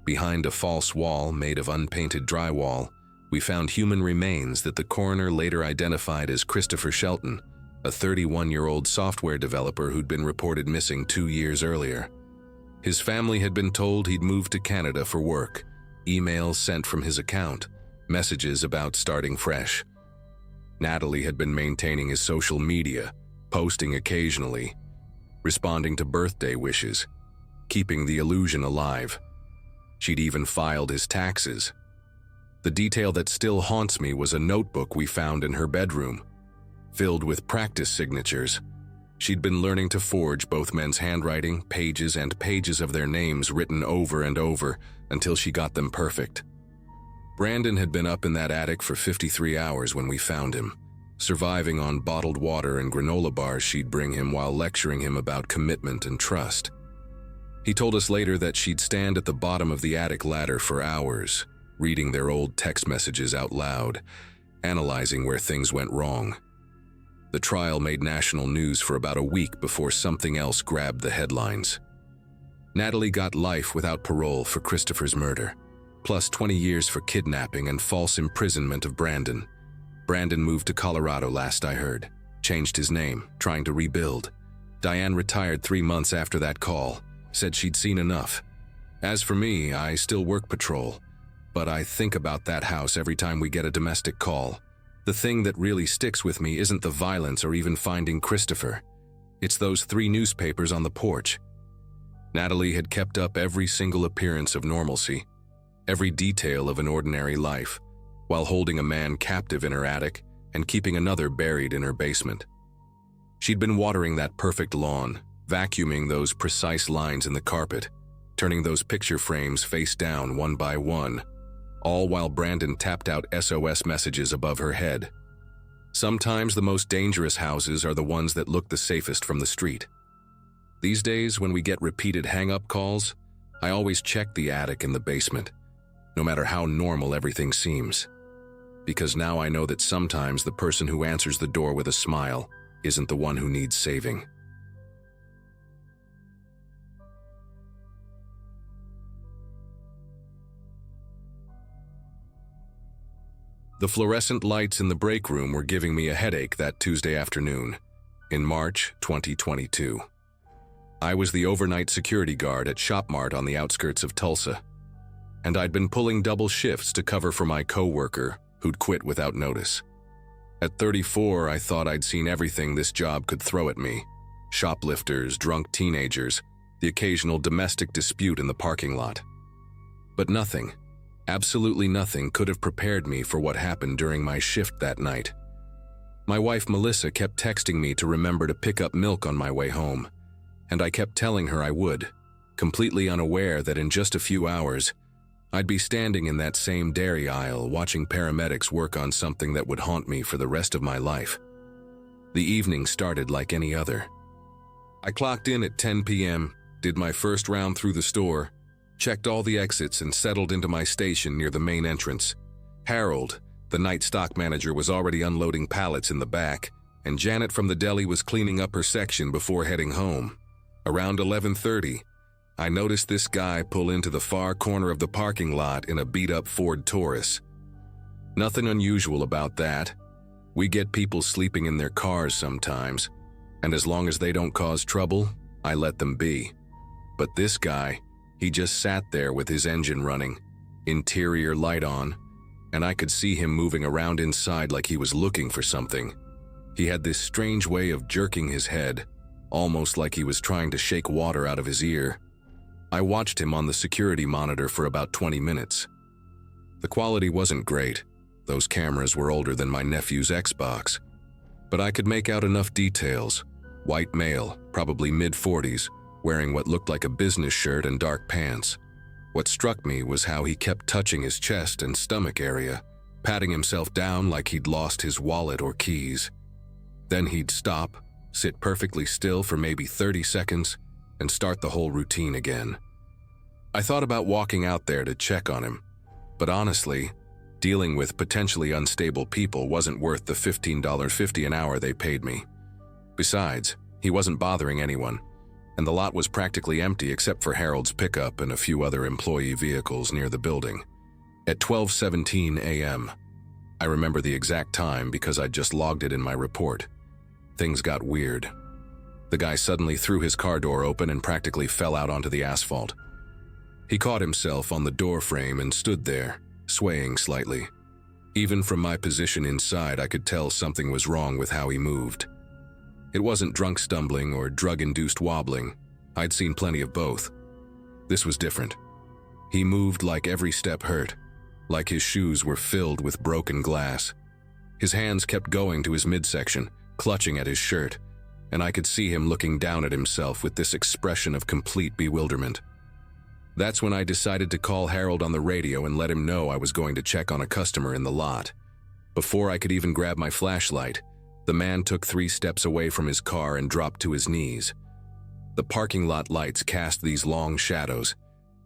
Behind a false wall made of unpainted drywall, we found human remains that the coroner later identified as Christopher Shelton, a 31-year-old software developer who'd been reported missing 2 years earlier. His family had been told he'd moved to Canada for work, emails sent from his account, messages about starting fresh. Natalie had been maintaining his social media, posting occasionally, responding to birthday wishes, keeping the illusion alive. She'd even filed his taxes. The detail that still haunts me was a notebook we found in her bedroom, filled with practice signatures. She'd been learning to forge both men's handwriting, pages and pages of their names written over and over until she got them perfect. Brandon had been up in that attic for 53 hours when we found him, surviving on bottled water and granola bars she'd bring him while lecturing him about commitment and trust. He told us later that she'd stand at the bottom of the attic ladder for hours, reading their old text messages out loud, analyzing where things went wrong. The trial made national news for about a week before something else grabbed the headlines. Natalie got life without parole for Christopher's murder, plus 20 years for kidnapping and false imprisonment of Brandon. Brandon moved to Colorado last I heard, changed his name, trying to rebuild. Diane retired 3 months after that call, said she'd seen enough. As for me, I still work patrol, but I think about that house every time we get a domestic call. The thing that really sticks with me isn't the violence or even finding Christopher. It's those 3 newspapers on the porch. Natalie had kept up every single appearance of normalcy, every detail of an ordinary life, while holding a man captive in her attic and keeping another buried in her basement. She'd been watering that perfect lawn, vacuuming those precise lines in the carpet, turning those picture frames face down one by one, all while Brandon tapped out SOS messages above her head. Sometimes the most dangerous houses are the ones that look the safest from the street. These days, when we get repeated hang-up calls, I always check the attic and the basement, no matter how normal everything seems. Because now I know that sometimes the person who answers the door with a smile isn't the one who needs saving. The fluorescent lights in the break room were giving me a headache that Tuesday afternoon, in March 2022. I was the overnight security guard at ShopMart on the outskirts of Tulsa, and I'd been pulling double shifts to cover for my coworker who'd quit without notice. At 34, I thought I'd seen everything this job could throw at me: shoplifters, drunk teenagers, the occasional domestic dispute in the parking lot. But nothing, absolutely nothing, could have prepared me for what happened during my shift that night. My wife Melissa kept texting me to remember to pick up milk on my way home, and I kept telling her I would, completely unaware that in just a few hours, I'd be standing in that same dairy aisle watching paramedics work on something that would haunt me for the rest of my life. The evening started like any other. I clocked in at 10 p.m., did my first round through the store, checked all the exits and settled into my station near the main entrance. Harold, the night stock manager, was already unloading pallets in the back, and Janet from the deli was cleaning up her section before heading home. Around 11:30, I noticed this guy pull into the far corner of the parking lot in a beat-up Ford Taurus. Nothing unusual about that. We get people sleeping in their cars sometimes, and as long as they don't cause trouble, I let them be. But this guy, he just sat there with his engine running, interior light on, and I could see him moving around inside like he was looking for something. He had this strange way of jerking his head, almost like he was trying to shake water out of his ear. I watched him on the security monitor for about 20 minutes. The quality wasn't great. Those cameras were older than my nephew's Xbox. But I could make out enough details. White male, probably mid-40s, wearing what looked like a business shirt and dark pants. What struck me was how he kept touching his chest and stomach area, patting himself down like he'd lost his wallet or keys. Then he'd stop, sit perfectly still for maybe 30 seconds, and start the whole routine again. I thought about walking out there to check on him, but honestly, dealing with potentially unstable people wasn't worth the $15.50 an hour they paid me. Besides, he wasn't bothering anyone, and the lot was practically empty except for Harold's pickup and a few other employee vehicles near the building. At 12:17 a.m., I remember the exact time because I'd just logged it in my report. Things got weird. The guy suddenly threw his car door open and practically fell out onto the asphalt. He caught himself on the door frame and stood there, swaying slightly. Even from my position inside, I could tell something was wrong with how he moved. It wasn't drunk stumbling or drug-induced wobbling. I'd seen plenty of both. This was different. He moved like every step hurt, like his shoes were filled with broken glass. His hands kept going to his midsection, clutching at his shirt, and I could see him looking down at himself with this expression of complete bewilderment. That's when I decided to call Harold on the radio and let him know I was going to check on a customer in the lot. Before I could even grab my flashlight, the man took 3 steps away from his car and dropped to his knees. The parking lot lights cast these long shadows,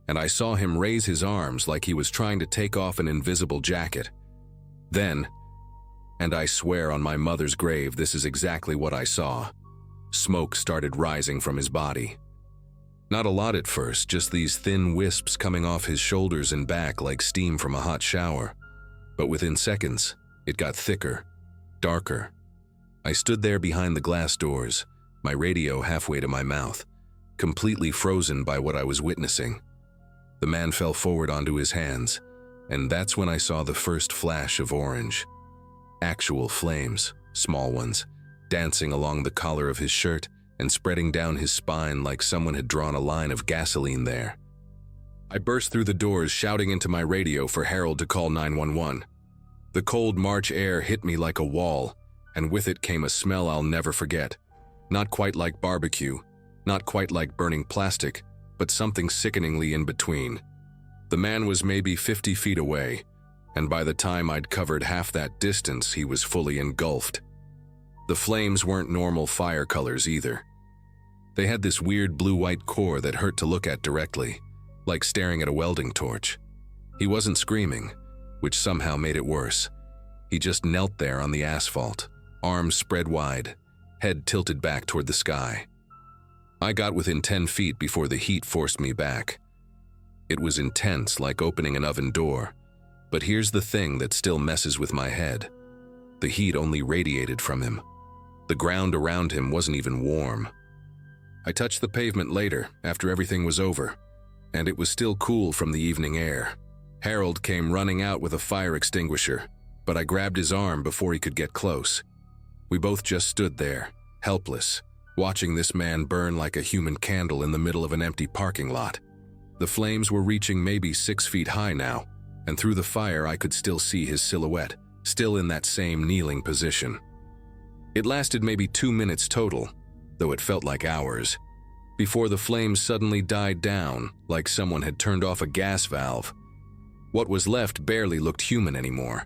and I saw him raise his arms like he was trying to take off an invisible jacket. Then, and I swear on my mother's grave this is exactly what I saw, smoke started rising from his body. Not a lot at first, just these thin wisps coming off his shoulders and back like steam from a hot shower. But within seconds, it got thicker, darker. I stood there behind the glass doors, my radio halfway to my mouth, completely frozen by what I was witnessing. The man fell forward onto his hands, and that's when I saw the first flash of orange. Actual flames, small ones, dancing along the collar of his shirt and spreading down his spine like someone had drawn a line of gasoline there. I burst through the doors, shouting into my radio for Harold to call 911. The cold March air hit me like a wall, and with it came a smell I'll never forget. Not quite like barbecue, not quite like burning plastic, but something sickeningly in between. The man was maybe 50 feet away, and by the time I'd covered half that distance, he was fully engulfed. The flames weren't normal fire colors either. They had this weird blue-white core that hurt to look at directly, like staring at a welding torch. He wasn't screaming, which somehow made it worse. He just knelt there on the asphalt, arms spread wide, head tilted back toward the sky. I got within 10 feet before the heat forced me back. It was intense, like opening an oven door. But here's the thing that still messes with my head. The heat only radiated from him. The ground around him wasn't even warm. I touched the pavement later, after everything was over, and it was still cool from the evening air. Harold came running out with a fire extinguisher, but I grabbed his arm before he could get close. We both just stood there, helpless, watching this man burn like a human candle in the middle of an empty parking lot. The flames were reaching maybe 6 feet high now, and through the fire I could still see his silhouette, still in that same kneeling position. It lasted maybe 2 minutes total, though it felt like hours, before the flames suddenly died down like someone had turned off a gas valve. What was left barely looked human anymore.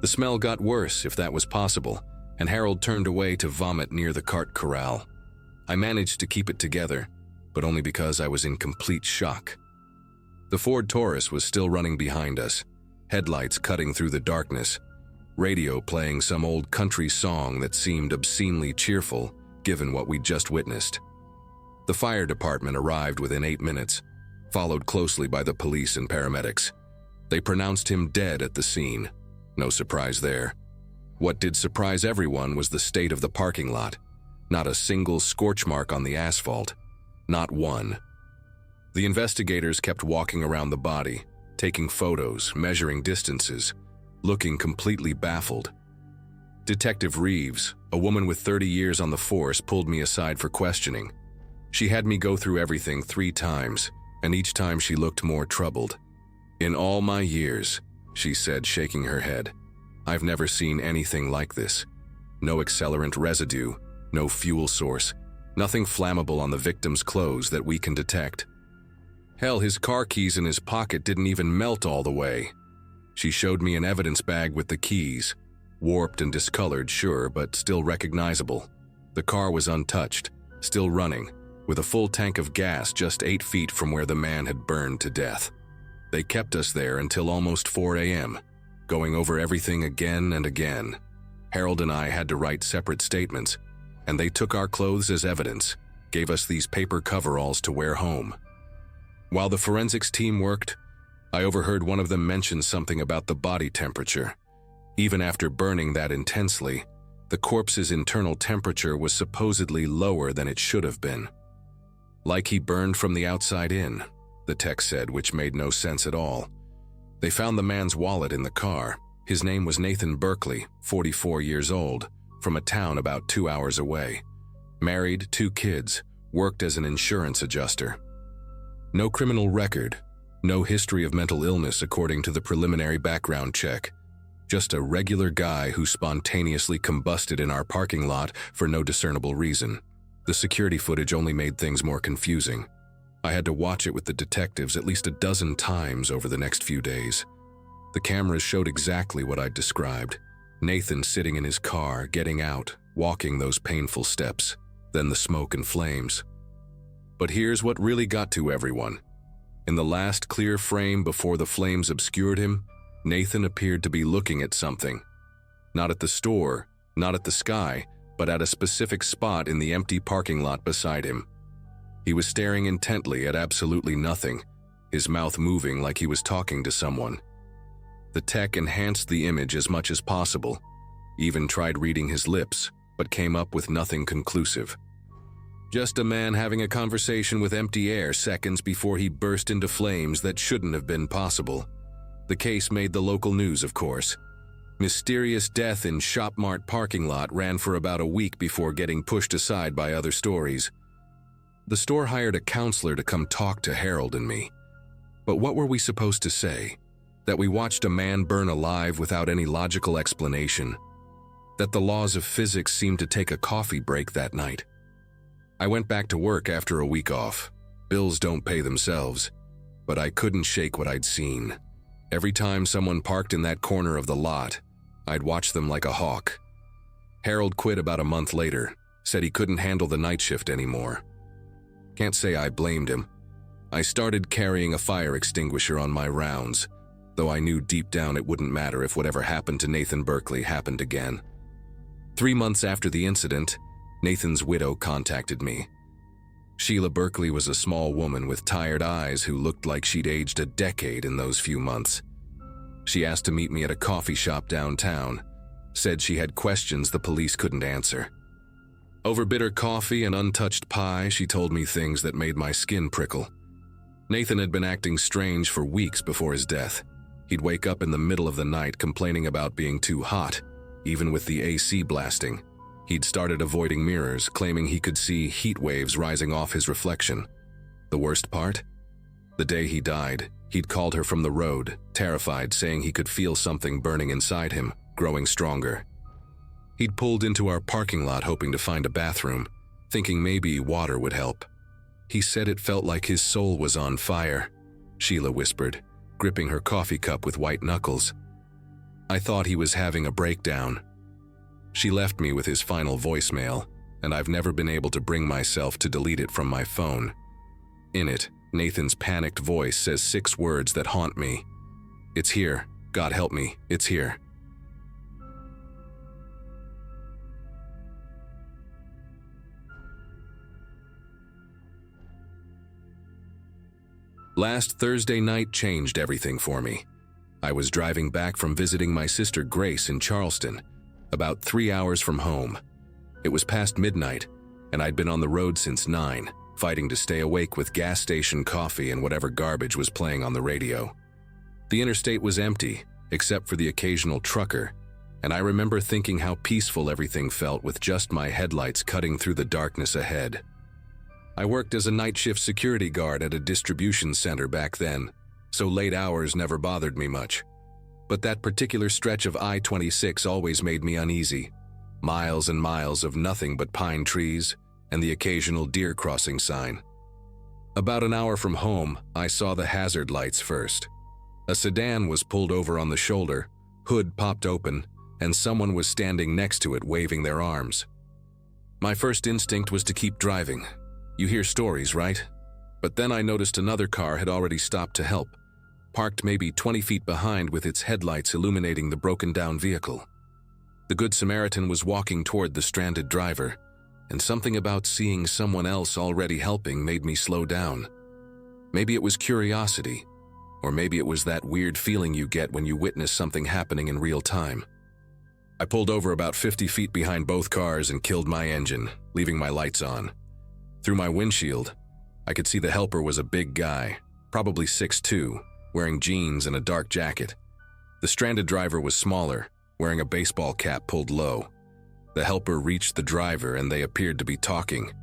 The smell got worse, if that was possible, and Harold turned away to vomit near the cart corral. I managed to keep it together, but only because I was in complete shock. The Ford Taurus was still running behind us, headlights cutting through the darkness. radio playing some old country song that seemed obscenely cheerful given what we'd just witnessed. The fire department arrived within 8 minutes, followed closely by the police and paramedics. They pronounced him dead at the scene. No surprise there. What did surprise everyone was the state of the parking lot. Not a single scorch mark on the asphalt. Not one. The investigators kept walking around the body, taking photos, measuring distances, looking completely baffled. Detective Reeves, a woman with 30 years on the force, pulled me aside for questioning. She had me go through everything 3 times, and each time she looked more troubled. "In all my years," she said, shaking her head, "I've never seen anything like this. No accelerant residue, no fuel source, nothing flammable on the victim's clothes that we can detect. Hell, his car keys in his pocket didn't even melt all the way." She showed me an evidence bag with the keys, warped and discolored, sure, but still recognizable. The car was untouched, still running, with a full tank of gas just 8 feet from where the man had burned to death. They kept us there until almost 4 a.m., going over everything again and again. Harold and I had to write separate statements, and they took our clothes as evidence, gave us these paper coveralls to wear home. While the forensics team worked, I overheard one of them mention something about the body temperature. Even after burning that intensely, the corpse's internal temperature was supposedly lower than it should have been. "Like he burned from the outside in," the tech said, which made no sense at all. They found the man's wallet in the car. His name was Nathan Berkeley, 44 years old, from a town about 2 hours away. Married, 2 kids, worked as an insurance adjuster. No criminal record, no history of mental illness according to the preliminary background check. Just a regular guy who spontaneously combusted in our parking lot for no discernible reason. The security footage only made things more confusing. I had to watch it with the detectives at least a dozen times over the next few days. The cameras showed exactly what I'd described. Nathan sitting in his car, getting out, walking those painful steps, then the smoke and flames. But here's what really got to everyone. In the last clear frame before the flames obscured him, Nathan appeared to be looking at something. Not at the store, not at the sky, but at a specific spot in the empty parking lot beside him. He was staring intently at absolutely nothing, his mouth moving like he was talking to someone. The tech enhanced the image as much as possible, even tried reading his lips, but came up with nothing conclusive. Just a man having a conversation with empty air seconds before he burst into flames that shouldn't have been possible. The case made the local news, of course. Mysterious death in Shop Mart parking lot ran for about a week before getting pushed aside by other stories. The store hired a counselor to come talk to Harold and me. But what were we supposed to say? That we watched a man burn alive without any logical explanation? That the laws of physics seemed to take a coffee break that night? I went back to work after a week off. Bills don't pay themselves. But I couldn't shake what I'd seen. Every time someone parked in that corner of the lot, I'd watch them like a hawk. Harold quit about a month later, said he couldn't handle the night shift anymore. Can't say I blamed him. I started carrying a fire extinguisher on my rounds, though I knew deep down it wouldn't matter if whatever happened to Nathan Berkeley happened again. 3 months after the incident, Nathan's widow contacted me. Sheila Berkeley was a small woman with tired eyes who looked like she'd aged a decade in those few months. She asked to meet me at a coffee shop downtown, said she had questions the police couldn't answer. Over bitter coffee and untouched pie, she told me things that made my skin prickle. Nathan had been acting strange for weeks before his death. He'd wake up in the middle of the night complaining about being too hot, even with the AC blasting. He'd started avoiding mirrors, claiming he could see heat waves rising off his reflection. The worst part? The day he died, he'd called her from the road, terrified, saying he could feel something burning inside him, growing stronger. He'd pulled into our parking lot hoping to find a bathroom, thinking maybe water would help. He said it felt like his soul was on fire, Sheila whispered, gripping her coffee cup with white knuckles. I thought he was having a breakdown. She left me with his final voicemail, and I've never been able to bring myself to delete it from my phone. In it, Nathan's panicked voice says 6 words that haunt me. It's here. God help me, it's here. Last Thursday night changed everything for me. I was driving back from visiting my sister Grace in Charleston, about 3 hours from home. It was past midnight, and I'd been on the road since 9, fighting to stay awake with gas station coffee and whatever garbage was playing on the radio. The interstate was empty, except for the occasional trucker, and I remember thinking how peaceful everything felt with just my headlights cutting through the darkness ahead. I worked as a night shift security guard at a distribution center back then, so late hours never bothered me much. But that particular stretch of I-26 always made me uneasy. Miles and miles of nothing but pine trees and the occasional deer crossing sign. About an hour from home, I saw the hazard lights first. A sedan was pulled over on the shoulder, hood popped open, and someone was standing next to it waving their arms. My first instinct was to keep driving. You hear stories, right? But then I noticed another car had already stopped to help, parked maybe 20 feet behind with its headlights illuminating the broken-down vehicle. The Good Samaritan was walking toward the stranded driver, and something about seeing someone else already helping made me slow down. Maybe it was curiosity, or maybe it was that weird feeling you get when you witness something happening in real time. I pulled over about 50 feet behind both cars and killed my engine, leaving my lights on. Through my windshield, I could see the helper was a big guy, probably 6'2", wearing jeans and a dark jacket. The stranded driver was smaller, wearing a baseball cap pulled low. The helper reached the driver and they appeared to be talking.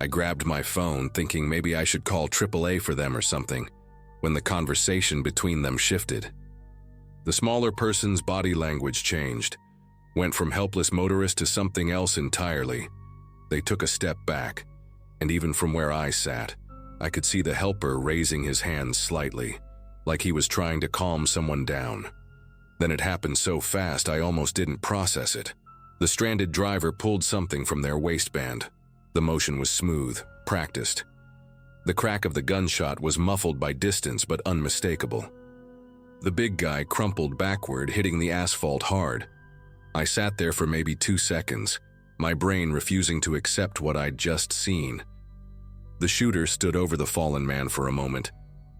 I grabbed my phone, thinking maybe I should call AAA for them or something, when the conversation between them shifted. The smaller person's body language changed, went from helpless motorist to something else entirely. They took a step back, and even from where I sat, I could see the helper raising his hands slightly, like he was trying to calm someone down. Then it happened so fast I almost didn't process it. The stranded driver pulled something from their waistband. The motion was smooth, practiced. The crack of the gunshot was muffled by distance but unmistakable. The big guy crumpled backward, hitting the asphalt hard. I sat there for maybe 2 seconds, my brain refusing to accept what I'd just seen. The shooter stood over the fallen man for a moment,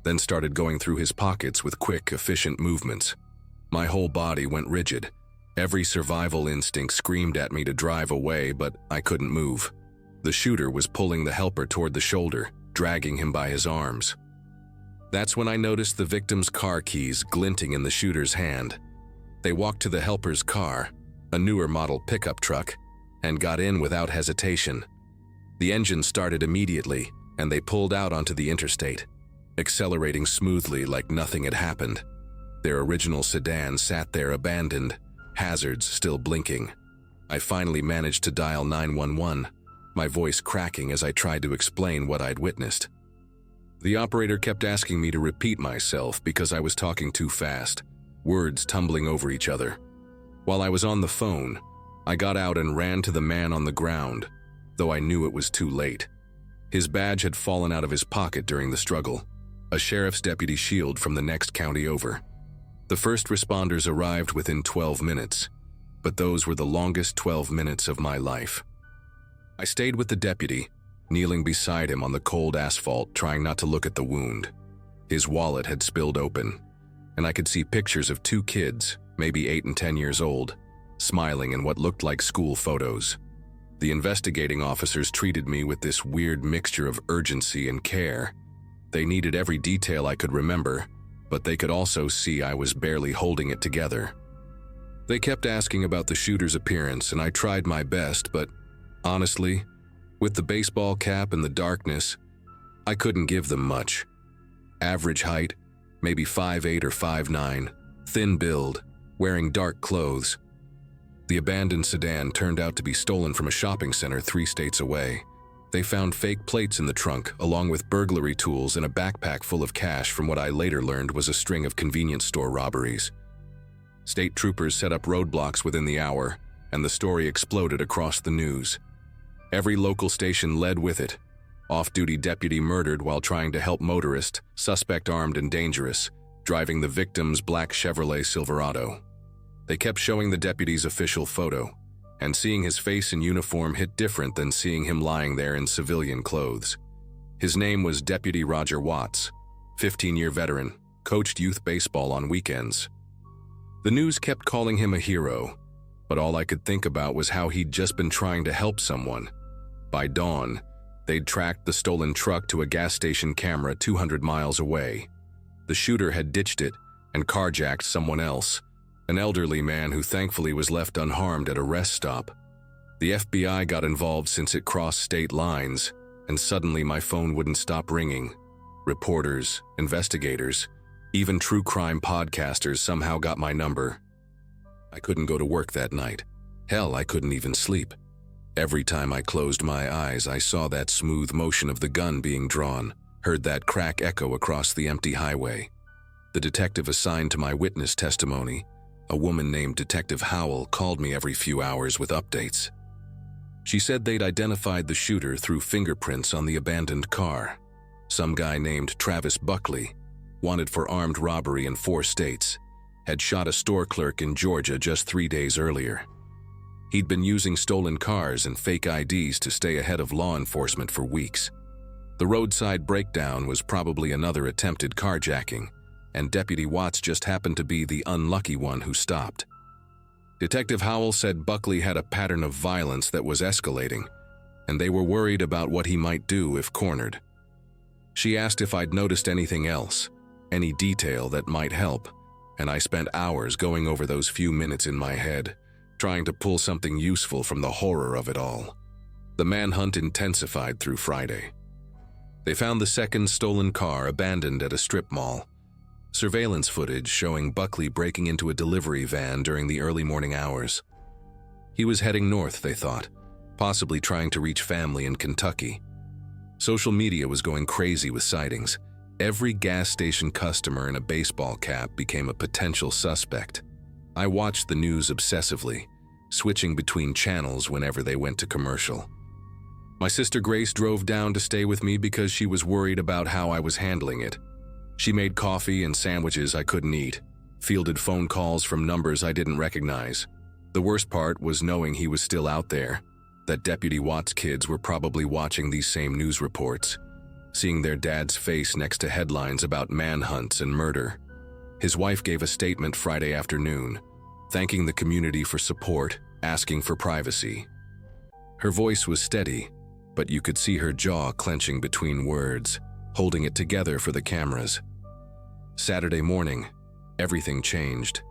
then started going through his pockets with quick, efficient movements. My whole body went rigid. Every survival instinct screamed at me to drive away, but I couldn't move. The shooter was pulling the helper toward the shoulder, dragging him by his arms. That's when I noticed the victim's car keys glinting in the shooter's hand. They walked to the helper's car, a newer model pickup truck, and got in without hesitation. The engine started immediately, and they pulled out onto the interstate, accelerating smoothly like nothing had happened. Their original sedan sat there abandoned, hazards still blinking. I finally managed to dial 911, my voice cracking as I tried to explain what I'd witnessed. The operator kept asking me to repeat myself because I was talking too fast, words tumbling over each other. While I was on the phone, I got out and ran to the man on the ground, though I knew it was too late. His badge had fallen out of his pocket during the struggle, a sheriff's deputy shield from the next county over. The first responders arrived within 12 minutes, but those were the longest 12 minutes of my life. I stayed with the deputy, kneeling beside him on the cold asphalt, trying not to look at the wound. His wallet had spilled open, and I could see pictures of 2 kids, maybe 8 and 10 years old, smiling in what looked like school photos. The investigating officers treated me with this weird mixture of urgency and care. They needed every detail I could remember, but they could also see I was barely holding it together. They kept asking about the shooter's appearance, and I tried my best, but honestly, with the baseball cap and the darkness, I couldn't give them much. Average height, maybe 5'8" or 5'9", thin build, wearing dark clothes. The abandoned sedan turned out to be stolen from a shopping center 3 states away. They found fake plates in the trunk, along with burglary tools and a backpack full of cash from what I later learned was a string of convenience store robberies. State troopers set up roadblocks within the hour, and the story exploded across the news. Every local station led with it. Off-duty deputy murdered while trying to help motorist, suspect armed and dangerous, driving the victim's black Chevrolet Silverado. They kept showing the deputy's official photo, and seeing his face in uniform hit different than seeing him lying there in civilian clothes. His name was Deputy Roger Watts, 15-year veteran, coached youth baseball on weekends. The news kept calling him a hero, but all I could think about was how he'd just been trying to help someone. By dawn, they'd tracked the stolen truck to a gas station camera 200 miles away. The shooter had ditched it and carjacked someone else, an elderly man who thankfully was left unharmed at a rest stop. The FBI got involved since it crossed state lines, and suddenly my phone wouldn't stop ringing. Reporters, investigators, even true crime podcasters somehow got my number. I couldn't go to work that night. Hell, I couldn't even sleep. Every time I closed my eyes, I saw that smooth motion of the gun being drawn, heard that crack echo across the empty highway. The detective assigned to my witness testimony, a woman named Detective Howell, called me every few hours with updates. She said they'd identified the shooter through fingerprints on the abandoned car. Some guy named Travis Buckley, wanted for armed robbery in 4 states, had shot a store clerk in Georgia just 3 days earlier. He'd been using stolen cars and fake IDs to stay ahead of law enforcement for weeks. The roadside breakdown was probably another attempted carjacking, and Deputy Watts just happened to be the unlucky one who stopped. Detective Howell said Buckley had a pattern of violence that was escalating, and they were worried about what he might do if cornered. She asked if I'd noticed anything else, any detail that might help, and I spent hours going over those few minutes in my head, trying to pull something useful from the horror of it all. The manhunt intensified through Friday. They found the second stolen car abandoned at a strip mall. Surveillance footage showing Buckley breaking into a delivery van during the early morning hours. He was heading north, they thought, possibly trying to reach family in Kentucky. Social media was going crazy with sightings. Every gas station customer in a baseball cap became a potential suspect. I watched the news obsessively, switching between channels whenever they went to commercial. My sister Grace drove down to stay with me because she was worried about how I was handling it. She made coffee and sandwiches I couldn't eat, fielded phone calls from numbers I didn't recognize. The worst part was knowing he was still out there, that Deputy Watts' kids were probably watching these same news reports, seeing their dad's face next to headlines about manhunts and murder. His wife gave a statement Friday afternoon, thanking the community for support, asking for privacy. Her voice was steady, but you could see her jaw clenching between words, holding it together for the cameras. Saturday morning, everything changed.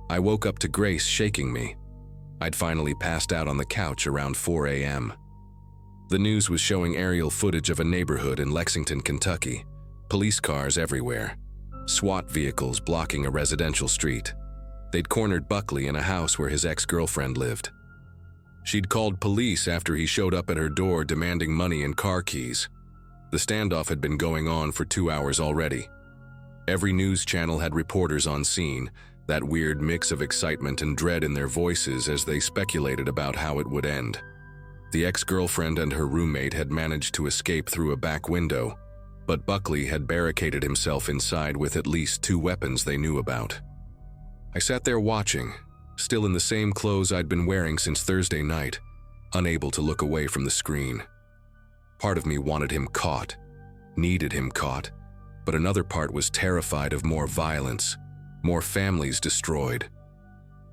I woke up to Grace shaking me. I'd finally passed out on the couch around 4 a.m. The news was showing aerial footage of a neighborhood in Lexington, Kentucky. Police cars everywhere. SWAT vehicles blocking a residential street. They'd cornered Buckley in a house where his ex-girlfriend lived. She'd called police after he showed up at her door demanding money and car keys. The standoff had been going on for 2 hours already. Every news channel had reporters on scene, that weird mix of excitement and dread in their voices as they speculated about how it would end. The ex-girlfriend and her roommate had managed to escape through a back window, but Buckley had barricaded himself inside with at least 2 weapons they knew about. I sat there watching, still in the same clothes I'd been wearing since Thursday night, unable to look away from the screen. Part of me wanted him caught, needed him caught, but another part was terrified of more violence, more families destroyed.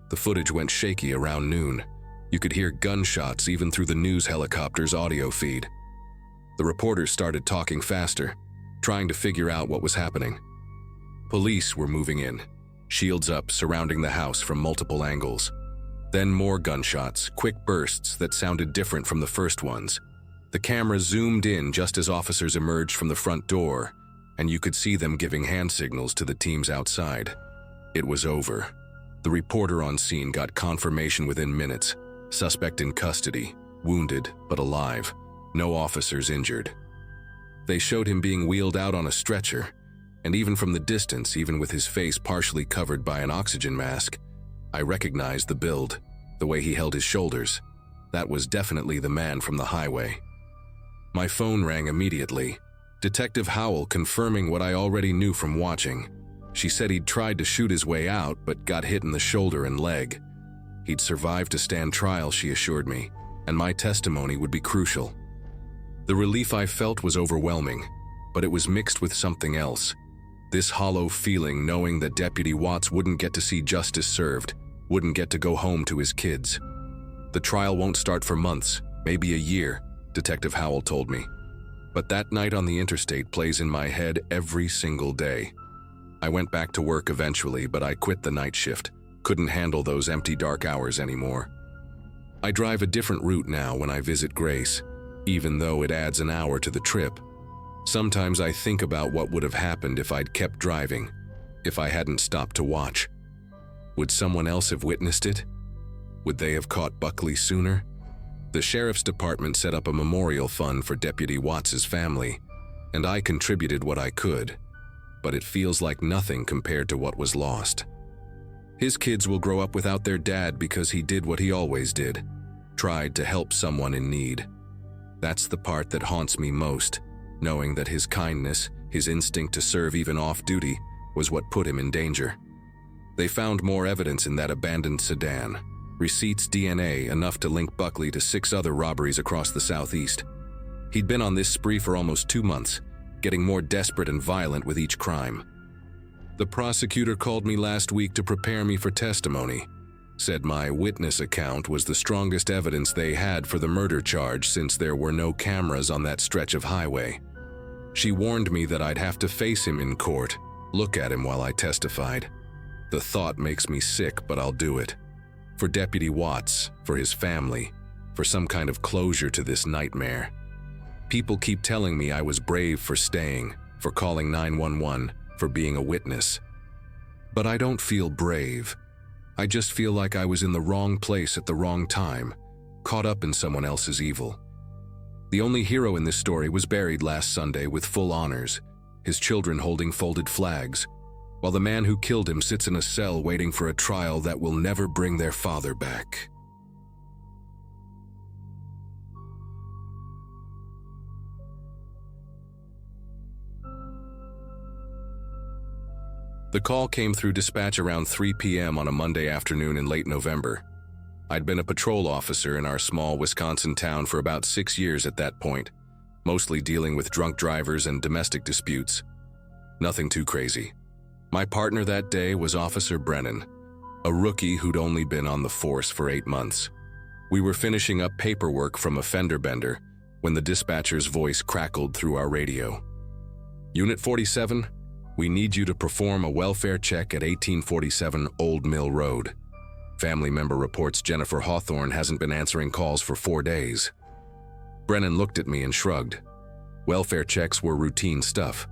The footage went shaky around noon. You could hear gunshots even through the news helicopter's audio feed. The reporters started talking faster, trying to figure out what was happening. Police were moving in, shields up, surrounding the house from multiple angles. Then more gunshots, quick bursts that sounded different from the first ones. The camera zoomed in just as officers emerged from the front door, and you could see them giving hand signals to the teams outside. It was over. The reporter on scene got confirmation within minutes. Suspect in custody, wounded but alive, no officers injured. They showed him being wheeled out on a stretcher, and even from the distance, even with his face partially covered by an oxygen mask, I recognized the build, the way he held his shoulders. That was definitely the man from the highway. My phone rang immediately. Detective Howell confirming what I already knew from watching. She said he'd tried to shoot his way out but got hit in the shoulder and leg. He'd survived to stand trial, she assured me, and my testimony would be crucial. The relief I felt was overwhelming. but it was mixed with something else. This hollow feeling knowing that Deputy Watts wouldn't get to see justice served, wouldn't get to go home to his kids. The trial won't start for months, maybe a year, Detective Howell told me. But that night on the interstate plays in my head every single day. I went back to work eventually, but I quit the night shift. Couldn't handle those empty dark hours anymore. I drive a different route now when I visit Grace, even though it adds an hour to the trip. Sometimes I think about what would have happened if I'd kept driving, if I hadn't stopped to watch. Would someone else have witnessed it? Would they have caught Buckley sooner? The sheriff's department set up a memorial fund for Deputy Watts's family, and I contributed what I could, but it feels like nothing compared to what was lost. His kids will grow up without their dad because he did what he always did, tried to help someone in need. That's the part that haunts me most, knowing that his kindness, his instinct to serve even off-duty, was what put him in danger. They found more evidence in that abandoned sedan. Receipts, DNA, enough to link Buckley to 6 other robberies across the southeast. He'd been on this spree for almost 2 months, getting more desperate and violent with each crime. The prosecutor called me last week to prepare me for testimony, said my witness account was the strongest evidence they had for the murder charge since there were no cameras on that stretch of highway. She warned me that I'd have to face him in court, look at him while I testified. The thought makes me sick, but I'll do it. For Deputy Watts, for his family, for some kind of closure to this nightmare. People keep telling me I was brave for staying, for calling 911, for being a witness. But I don't feel brave. I just feel like I was in the wrong place at the wrong time, caught up in someone else's evil. The only hero in this story was buried last Sunday with full honors, his children holding folded flags, while the man who killed him sits in a cell waiting for a trial that will never bring their father back. The call came through dispatch around 3 p.m. on a Monday afternoon in late November. I'd been a patrol officer in our small Wisconsin town for about 6 years at that point, mostly dealing with drunk drivers and domestic disputes. Nothing too crazy. My partner that day was Officer Brennan, a rookie who'd only been on the force for 8 months. We were finishing up paperwork from a fender bender when the dispatcher's voice crackled through our radio. Unit 47, we need you to perform a welfare check at 1847 Old Mill Road. Family member reports Jennifer Hawthorne hasn't been answering calls for 4 days. Brennan looked at me and shrugged. Welfare checks were routine stuff.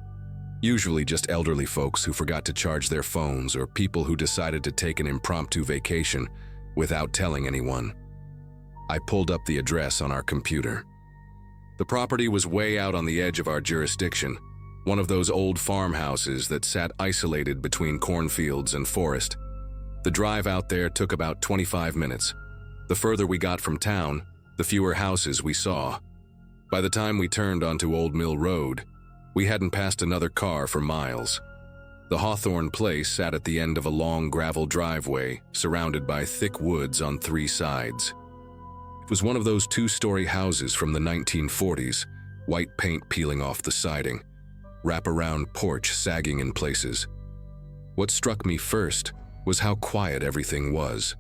Usually just elderly folks who forgot to charge their phones or people who decided to take an impromptu vacation without telling anyone. I pulled up the address on our computer. The property was way out on the edge of our jurisdiction, one of those old farmhouses that sat isolated between cornfields and forest. The drive out there took about 25 minutes. The further we got from town, the fewer houses we saw. By the time we turned onto Old Mill Road, we hadn't passed another car for miles. The Hawthorne place sat at the end of a long gravel driveway, surrounded by thick woods on 3 sides. It was one of those 2-story houses from the 1940s, white paint peeling off the siding, wrap-around porch sagging in places. What struck me first was how quiet everything was.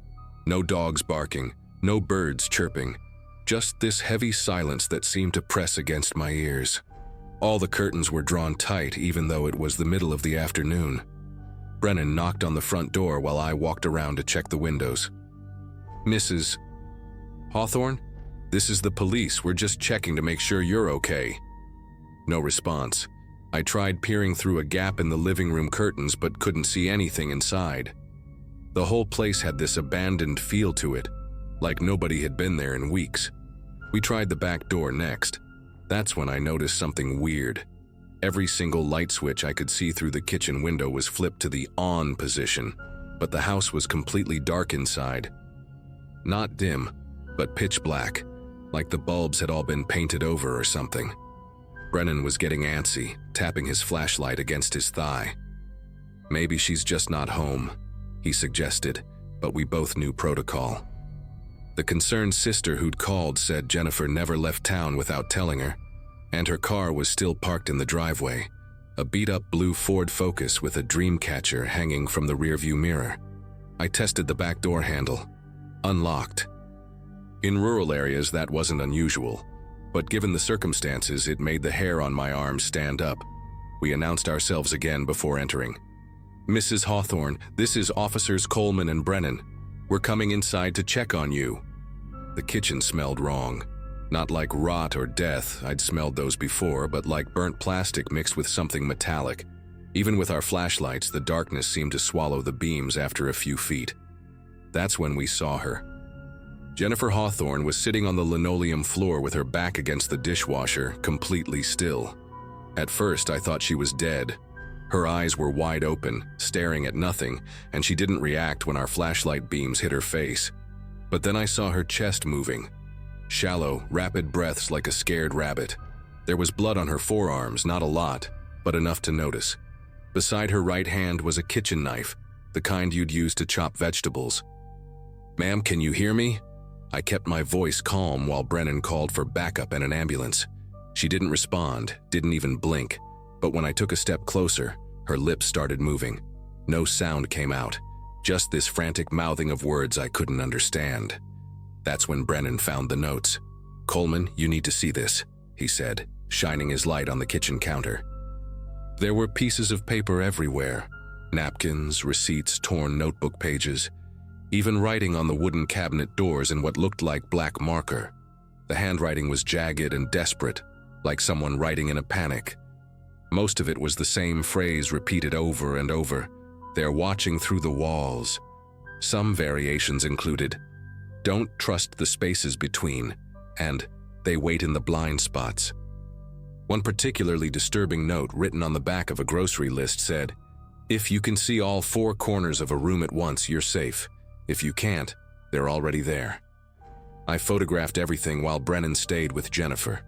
No dogs barking, no birds chirping, just this heavy silence that seemed to press against my ears. All the curtains were drawn tight even though it was the middle of the afternoon. Brennan knocked on the front door while I walked around to check the windows. Mrs. Hawthorne? This is the police. We're just checking to make sure you're okay. No response. I tried peering through a gap in the living room curtains but couldn't see anything inside. The whole place had this abandoned feel to it, like nobody had been there in weeks. We tried the back door next. That's when I noticed something weird. Every single light switch I could see through the kitchen window was flipped to the on position, but the house was completely dark inside. Not dim, but pitch black, like the bulbs had all been painted over or something. Brennan was getting antsy, tapping his flashlight against his thigh. Maybe she's just not home, he suggested, but we both knew protocol. The concerned sister who'd called said Jennifer never left town without telling her. And her car was still parked in the driveway, a beat-up blue Ford Focus with a dream catcher hanging from the rearview mirror. I tested the back door handle. Unlocked. In rural areas, that wasn't unusual, but given the circumstances, it made the hair on my arms stand up. We announced ourselves again before entering. "Mrs. Hawthorne, this is Officers Coleman and Brennan. We're coming inside to check on you." The kitchen smelled wrong. Not like rot or death, I'd smelled those before, but like burnt plastic mixed with something metallic. Even with our flashlights, the darkness seemed to swallow the beams after a few feet. That's when we saw her. Jennifer Hawthorne was sitting on the linoleum floor with her back against the dishwasher, completely still. At first, I thought she was dead. Her eyes were wide open, staring at nothing, and she didn't react when our flashlight beams hit her face. But then I saw her chest moving. Shallow, rapid breaths like a scared rabbit. There was blood on her forearms, not a lot, but enough to notice. Beside her right hand was a kitchen knife, the kind you'd use to chop vegetables. "Ma'am, can you hear me?" I kept my voice calm while Brennan called for backup and an ambulance. She didn't respond, didn't even blink, but when I took a step closer, her lips started moving. No sound came out, just this frantic mouthing of words I couldn't understand. That's when Brennan found the notes. "Coleman, you need to see this," he said, shining his light on the kitchen counter. There were pieces of paper everywhere. Napkins, receipts, torn notebook pages, even writing on the wooden cabinet doors in what looked like black marker. The handwriting was jagged and desperate, like someone writing in a panic. Most of it was the same phrase repeated over and over. "They're watching through the walls." Some variations included, "Don't trust the spaces between," and "They wait in the blind spots." One particularly disturbing note written on the back of a grocery list said, "If you can see all 4 corners of a room at once, you're safe. If you can't, they're already there." I photographed everything while Brennan stayed with Jennifer.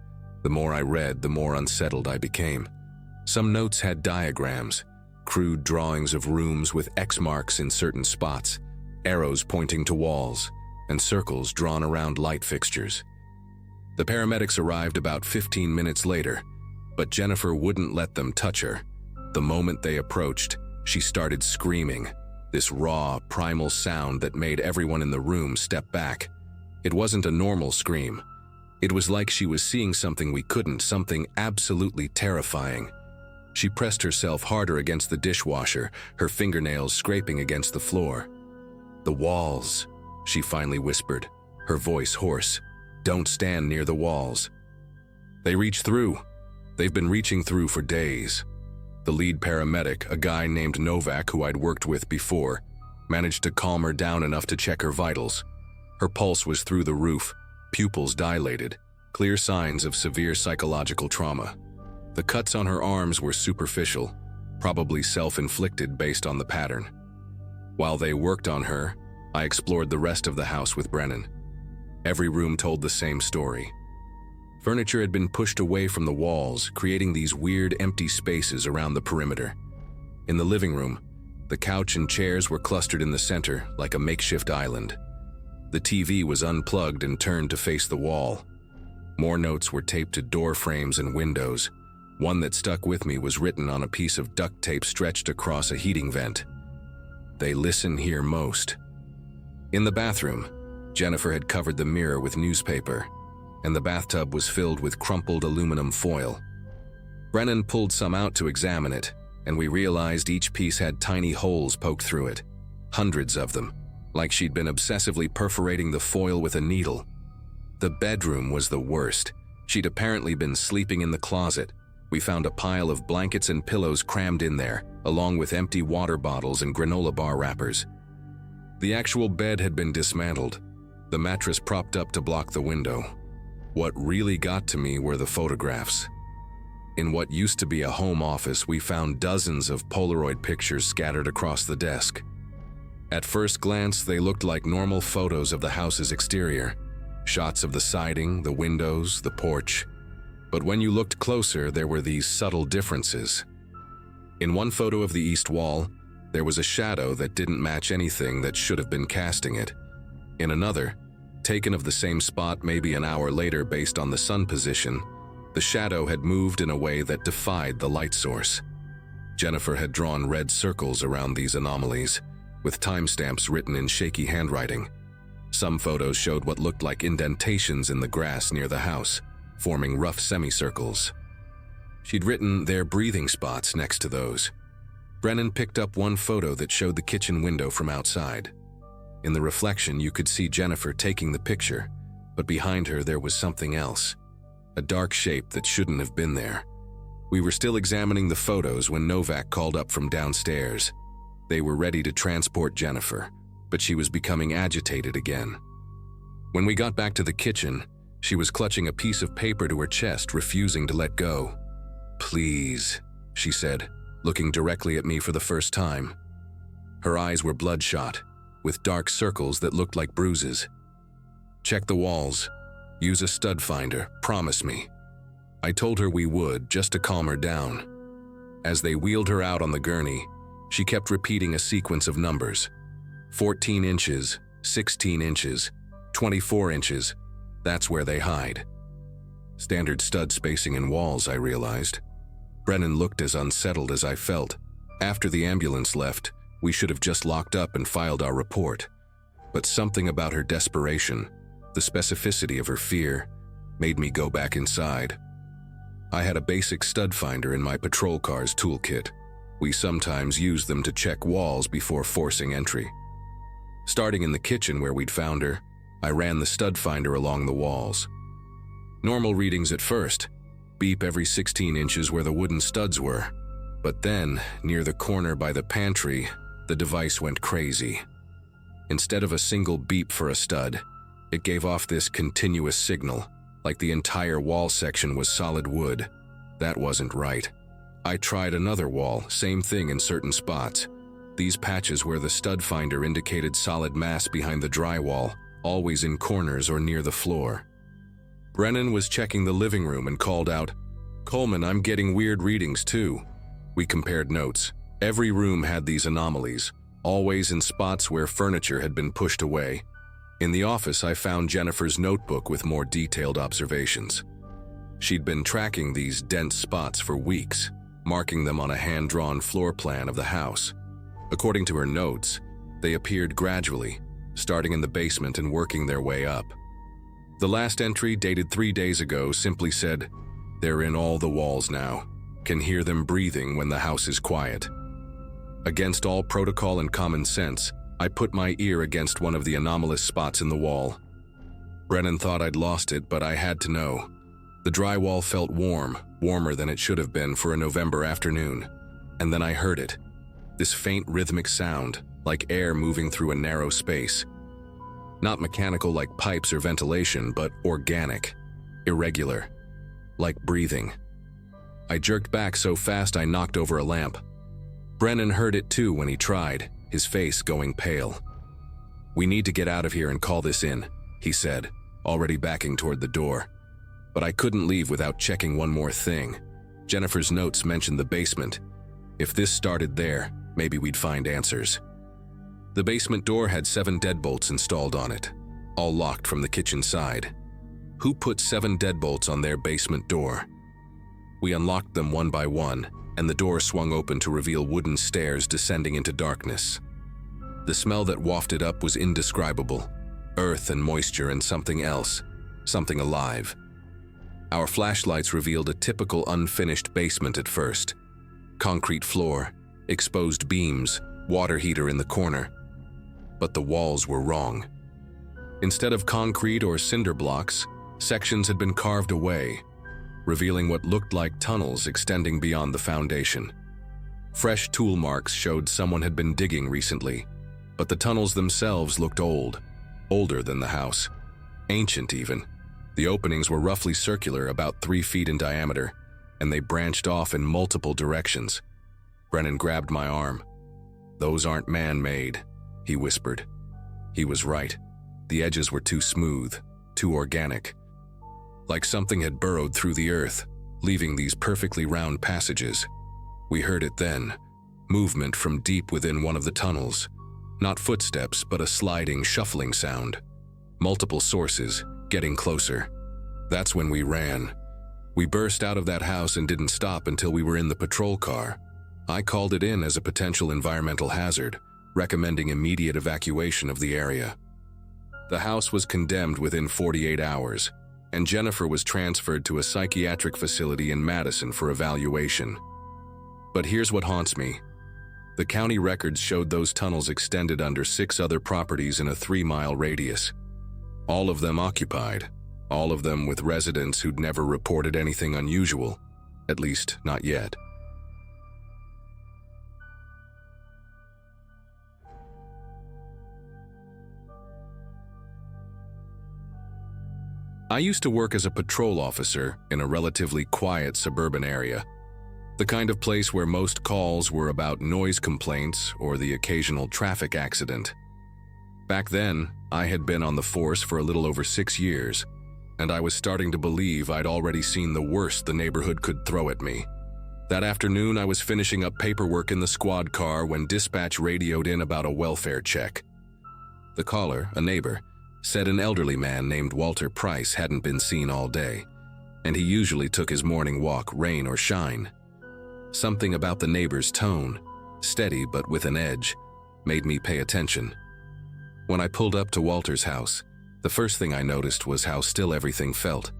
The more I read, the more unsettled I became. Some notes had diagrams, crude drawings of rooms with X marks in certain spots, arrows pointing to walls, and circles drawn around light fixtures. The paramedics arrived about 15 minutes later, but Jennifer wouldn't let them touch her. The moment they approached, she started screaming, this raw, primal sound that made everyone in the room step back. It wasn't a normal scream. It was like she was seeing something we couldn't, something absolutely terrifying. She pressed herself harder against the dishwasher, her fingernails scraping against the floor. "The walls," she finally whispered, her voice hoarse. "Don't stand near the walls." "They reach through. They've been reaching through for days." The lead paramedic, a guy named Novak who I'd worked with before, managed to calm her down enough to check her vitals. Her pulse was through the roof, pupils dilated, clear signs of severe psychological trauma. The cuts on her arms were superficial, probably self-inflicted based on the pattern. While they worked on her, I explored the rest of the house with Brennan. Every room told the same story. Furniture had been pushed away from the walls, creating these weird empty spaces around the perimeter. In the living room, the couch and chairs were clustered in the center like a makeshift island. The TV was unplugged and turned to face the wall. More notes were taped to door frames and windows. One that stuck with me was written on a piece of duct tape stretched across a heating vent. "They listen here most." In the bathroom, Jennifer had covered the mirror with newspaper, and the bathtub was filled with crumpled aluminum foil. Brennan pulled some out to examine it, and we realized each piece had tiny holes poked through it. Hundreds of them, like she'd been obsessively perforating the foil with a needle. The bedroom was the worst. She'd apparently been sleeping in the closet. We found a pile of blankets and pillows crammed in there, along with empty water bottles and granola bar wrappers. The actual bed had been dismantled, the mattress propped up to block the window. What really got to me were the photographs. In what used to be a home office, we found dozens of Polaroid pictures scattered across the desk. At first glance, they looked like normal photos of the house's exterior. Shots of the siding, the windows, the porch. But when you looked closer, there were these subtle differences. In one photo of the east wall, there was a shadow that didn't match anything that should have been casting it. In another, taken of the same spot maybe an hour later based on the sun position, The shadow had moved in a way that defied the light source. Jennifer had drawn red circles around these anomalies, with timestamps written in shaky handwriting. Some photos showed what looked like indentations in the grass near the house, forming rough semicircles. She'd written their breathing spots next to those. Brennan picked up one photo that showed the kitchen window from outside. In the reflection, you could see Jennifer taking the picture, but behind her there was something else, a dark shape that shouldn't have been there. We were still examining the photos when Novak called up from downstairs. They were ready to transport Jennifer, but she was becoming agitated again. When we got back to the kitchen, she was clutching a piece of paper to her chest, refusing to let go. "Please," she said, looking directly at me for the first time. Her eyes were bloodshot, with dark circles that looked like bruises. "Check the walls. Use a stud finder, promise me." I told her we would, just to calm her down. As they wheeled her out on the gurney, she kept repeating a sequence of numbers. 14 inches, 16 inches, 24 inches, that's where they hide. Standard stud spacing in walls, I realized. Brennan looked as unsettled as I felt. After the ambulance left, we should have just locked up and filed our report. But something about her desperation, the specificity of her fear, made me go back inside. I had a basic stud finder in my patrol car's toolkit. We sometimes used them to check walls before forcing entry. Starting in the kitchen where we'd found her, I ran the stud finder along the walls. Normal readings at first, beep every 16 inches where the wooden studs were. But then, near the corner by the pantry, the device went crazy. Instead of a single beep for a stud, it gave off this continuous signal, like the entire wall section was solid wood. That wasn't right. I tried another wall, same thing in certain spots. These patches where the stud finder indicated solid mass behind the drywall, always in corners or near the floor. Brennan was checking the living room and called out, "Coleman, I'm getting weird readings too." We compared notes. Every room had these anomalies, always in spots where furniture had been pushed away. In the office, I found Jennifer's notebook with more detailed observations. She'd been tracking these dense spots for weeks, marking them on a hand-drawn floor plan of the house. According to her notes, they appeared gradually, starting in the basement and working their way up. The last entry, dated 3 days ago, simply said, "They're in all the walls now. Can hear them breathing when the house is quiet." Against all protocol and common sense, I put my ear against one of the anomalous spots in the wall. Brennan thought I'd lost it, but I had to know. The drywall felt warm, warmer than it should have been for a November afternoon. And then I heard it. This faint rhythmic sound, like air moving through a narrow space. Not mechanical like pipes or ventilation, but organic, irregular, like breathing. I jerked back so fast I knocked over a lamp. Brennan heard it too when he tried, his face going pale. "We need to get out of here and call this in," he said, already backing toward the door. But I couldn't leave without checking one more thing. Jennifer's notes mentioned the basement. If this started there, maybe we'd find answers. The basement door had 7 deadbolts installed on it, all locked from the kitchen side. Who put 7 deadbolts on their basement door? We unlocked them one by one, and the door swung open to reveal wooden stairs descending into darkness. The smell that wafted up was indescribable. Earth and moisture and something else, something alive. Our flashlights revealed a typical unfinished basement at first. Concrete floor, exposed beams, water heater in the corner. But the walls were wrong. Instead of concrete or cinder blocks, sections had been carved away, revealing what looked like tunnels extending beyond the foundation. Fresh tool marks showed someone had been digging recently, but the tunnels themselves looked old, older than the house, ancient even. The openings were roughly circular, about 3 feet in diameter, and they branched off in multiple directions. Brennan grabbed my arm. "Those aren't man-made," he whispered. He was right. The edges were too smooth, too organic. Like something had burrowed through the earth, leaving these perfectly round passages. We heard it then, movement from deep within one of the tunnels. Not footsteps, but a sliding, shuffling sound. Multiple sources, getting closer. That's when we ran. We burst out of that house and didn't stop until we were in the patrol car. I called it in as a potential environmental hazard, recommending immediate evacuation of the area. The house was condemned within 48 hours, and Jennifer was transferred to a psychiatric facility in Madison for evaluation. But here's what haunts me. The county records showed those tunnels extended under 6 other properties in a 3-mile radius. All of them occupied, all of them with residents who'd never reported anything unusual, at least not yet. I used to work as a patrol officer in a relatively quiet suburban area, the kind of place where most calls were about noise complaints or the occasional traffic accident. Back then, I had been on the force for a little over 6 years, and I was starting to believe I'd already seen the worst the neighborhood could throw at me. That afternoon, I was finishing up paperwork in the squad car when dispatch radioed in about a welfare check. The caller, a neighbor, said an elderly man named Walter Price hadn't been seen all day, and he usually took his morning walk, rain or shine. Something about the neighbor's tone, steady but with an edge, made me pay attention. When I pulled up to Walter's house, the first thing I noticed was how still everything felt.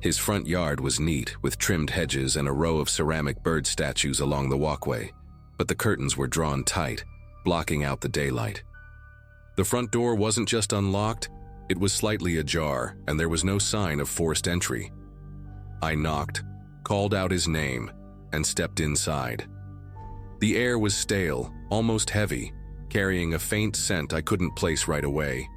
His front yard was neat, with trimmed hedges and a row of ceramic bird statues along the walkway, but the curtains were drawn tight, blocking out the daylight. The front door wasn't just unlocked, it was slightly ajar, and there was no sign of forced entry. I knocked, called out his name, and stepped inside. The air was stale, almost heavy, carrying a faint scent I couldn't place right away.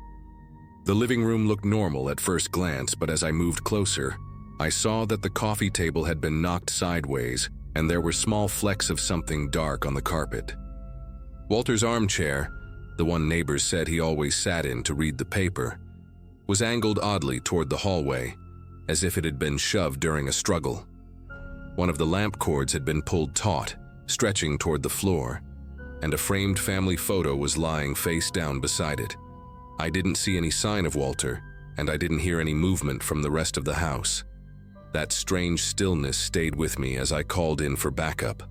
The living room looked normal at first glance, but as I moved closer, I saw that the coffee table had been knocked sideways, and there were small flecks of something dark on the carpet. Walter's armchair, the one neighbors said he always sat in to read the paper, was angled oddly toward the hallway, as if it had been shoved during a struggle. One of the lamp cords had been pulled taut, stretching toward the floor, and a framed family photo was lying face down beside it. I didn't see any sign of Walter, and I didn't hear any movement from the rest of the house. That strange stillness stayed with me as I called in for backup.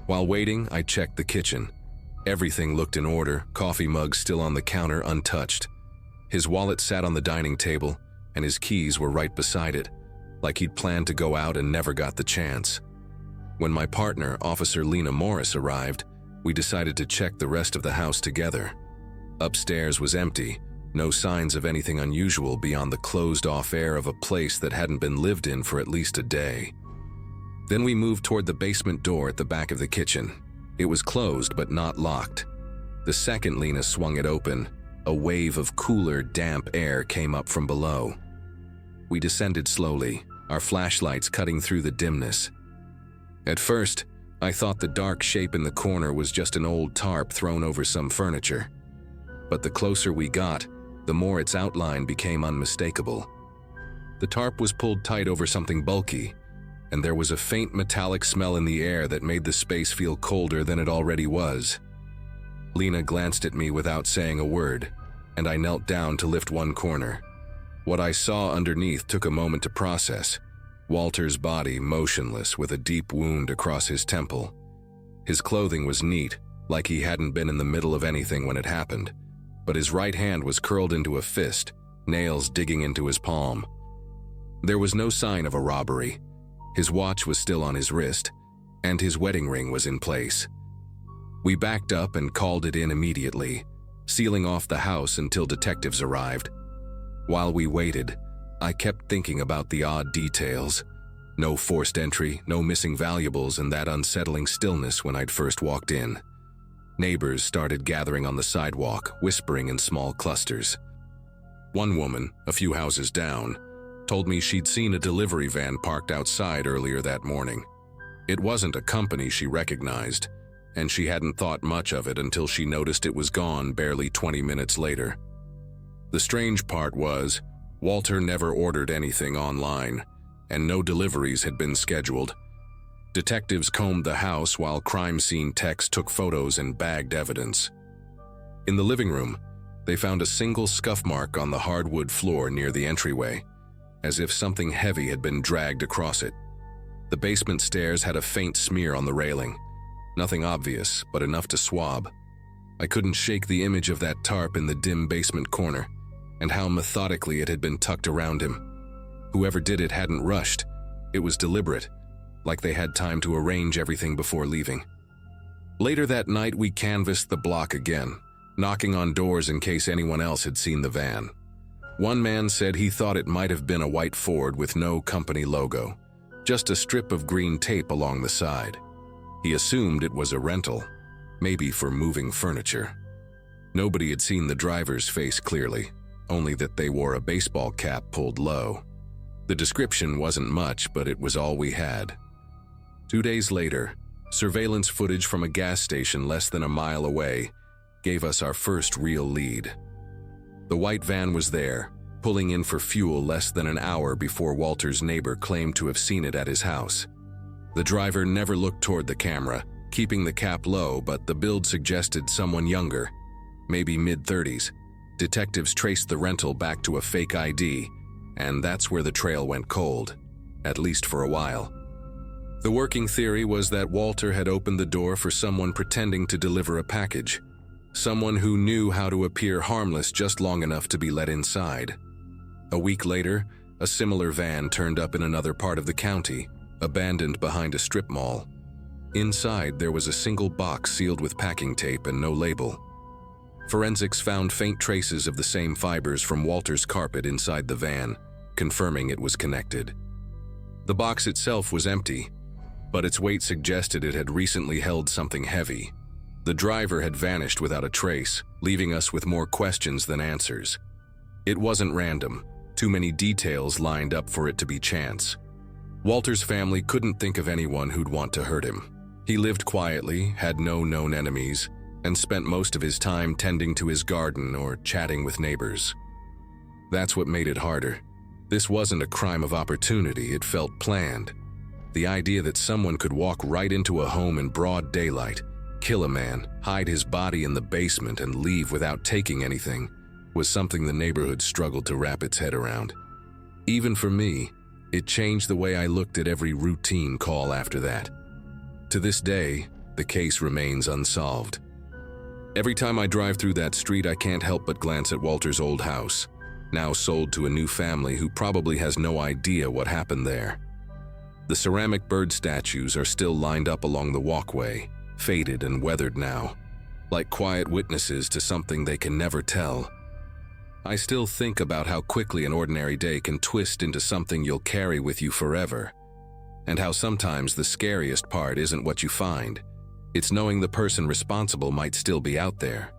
While waiting, I checked the kitchen. Everything looked in order, coffee mug still on the counter untouched. His wallet sat on the dining table, and his keys were right beside it, like he'd planned to go out and never got the chance. When my partner, Officer Lena Morris, arrived, we decided to check the rest of the house together. Upstairs was empty, no signs of anything unusual beyond the closed-off air of a place that hadn't been lived in for at least a day. Then we moved toward the basement door at the back of the kitchen. It was closed but not locked. The second Lena swung it open, a wave of cooler, damp air came up from below. We descended slowly, our flashlights cutting through the dimness. At first, I thought the dark shape in the corner was just an old tarp thrown over some furniture. But the closer we got, the more its outline became unmistakable. The tarp was pulled tight over something bulky, and there was a faint metallic smell in the air that made the space feel colder than it already was. Lena glanced at me without saying a word, and I knelt down to lift one corner. What I saw underneath took a moment to process. Walter's body motionless with a deep wound across his temple. His clothing was neat, like he hadn't been in the middle of anything when it happened, but his right hand was curled into a fist, nails digging into his palm. There was no sign of a robbery. His watch was still on his wrist, and his wedding ring was in place. We backed up and called it in immediately, sealing off the house until detectives arrived. While we waited, I kept thinking about the odd details. No forced entry, no missing valuables, and that unsettling stillness when I'd first walked in. Neighbors started gathering on the sidewalk, whispering in small clusters. One woman, a few houses down, told me she'd seen a delivery van parked outside earlier that morning. It wasn't a company she recognized, and she hadn't thought much of it until she noticed it was gone barely 20 minutes later. The strange part was, Walter never ordered anything online, and no deliveries had been scheduled. Detectives combed the house while crime scene techs took photos and bagged evidence. In the living room, they found a single scuff mark on the hardwood floor near the entryway, as if something heavy had been dragged across it. The basement stairs had a faint smear on the railing. Nothing obvious, but enough to swab. I couldn't shake the image of that tarp in the dim basement corner, and how methodically it had been tucked around him. Whoever did it hadn't rushed. It was deliberate, like they had time to arrange everything before leaving. Later that night, we canvassed the block again, knocking on doors in case anyone else had seen the van. One man said he thought it might have been a white Ford with no company logo, just a strip of green tape along the side. He assumed it was a rental, maybe for moving furniture. Nobody had seen the driver's face clearly, only that they wore a baseball cap pulled low. The description wasn't much, but it was all we had. 2 days later, surveillance footage from a gas station less than a mile away gave us our first real lead. The white van was there, pulling in for fuel less than an hour before Walter's neighbor claimed to have seen it at his house. The driver never looked toward the camera, keeping the cap low, but the build suggested someone younger, maybe mid-30s. Detectives traced the rental back to a fake ID, and that's where the trail went cold, at least for a while. The working theory was that Walter had opened the door for someone pretending to deliver a package, someone who knew how to appear harmless just long enough to be let inside. A week later, a similar van turned up in another part of the county, abandoned behind a strip mall. Inside, there was a single box sealed with packing tape and no label. Forensics found faint traces of the same fibers from Walter's carpet inside the van, confirming it was connected. The box itself was empty, but its weight suggested it had recently held something heavy. The driver had vanished without a trace, leaving us with more questions than answers. It wasn't random. Too many details lined up for it to be chance. Walter's family couldn't think of anyone who'd want to hurt him. He lived quietly, had no known enemies, and spent most of his time tending to his garden or chatting with neighbors. That's what made it harder. This wasn't a crime of opportunity, it felt planned. The idea that someone could walk right into a home in broad daylight, kill a man, hide his body in the basement, and leave without taking anything was something the neighborhood struggled to wrap its head around. Even for me, it changed the way I looked at every routine call after that. To this day, the case remains unsolved. Every time I drive through that street, I can't help but glance at Walter's old house, now sold to a new family who probably has no idea what happened there. The ceramic bird statues are still lined up along the walkway, faded and weathered now, like quiet witnesses to something they can never tell. I still think about how quickly an ordinary day can twist into something you'll carry with you forever, and how sometimes the scariest part isn't what you find, it's knowing the person responsible might still be out there.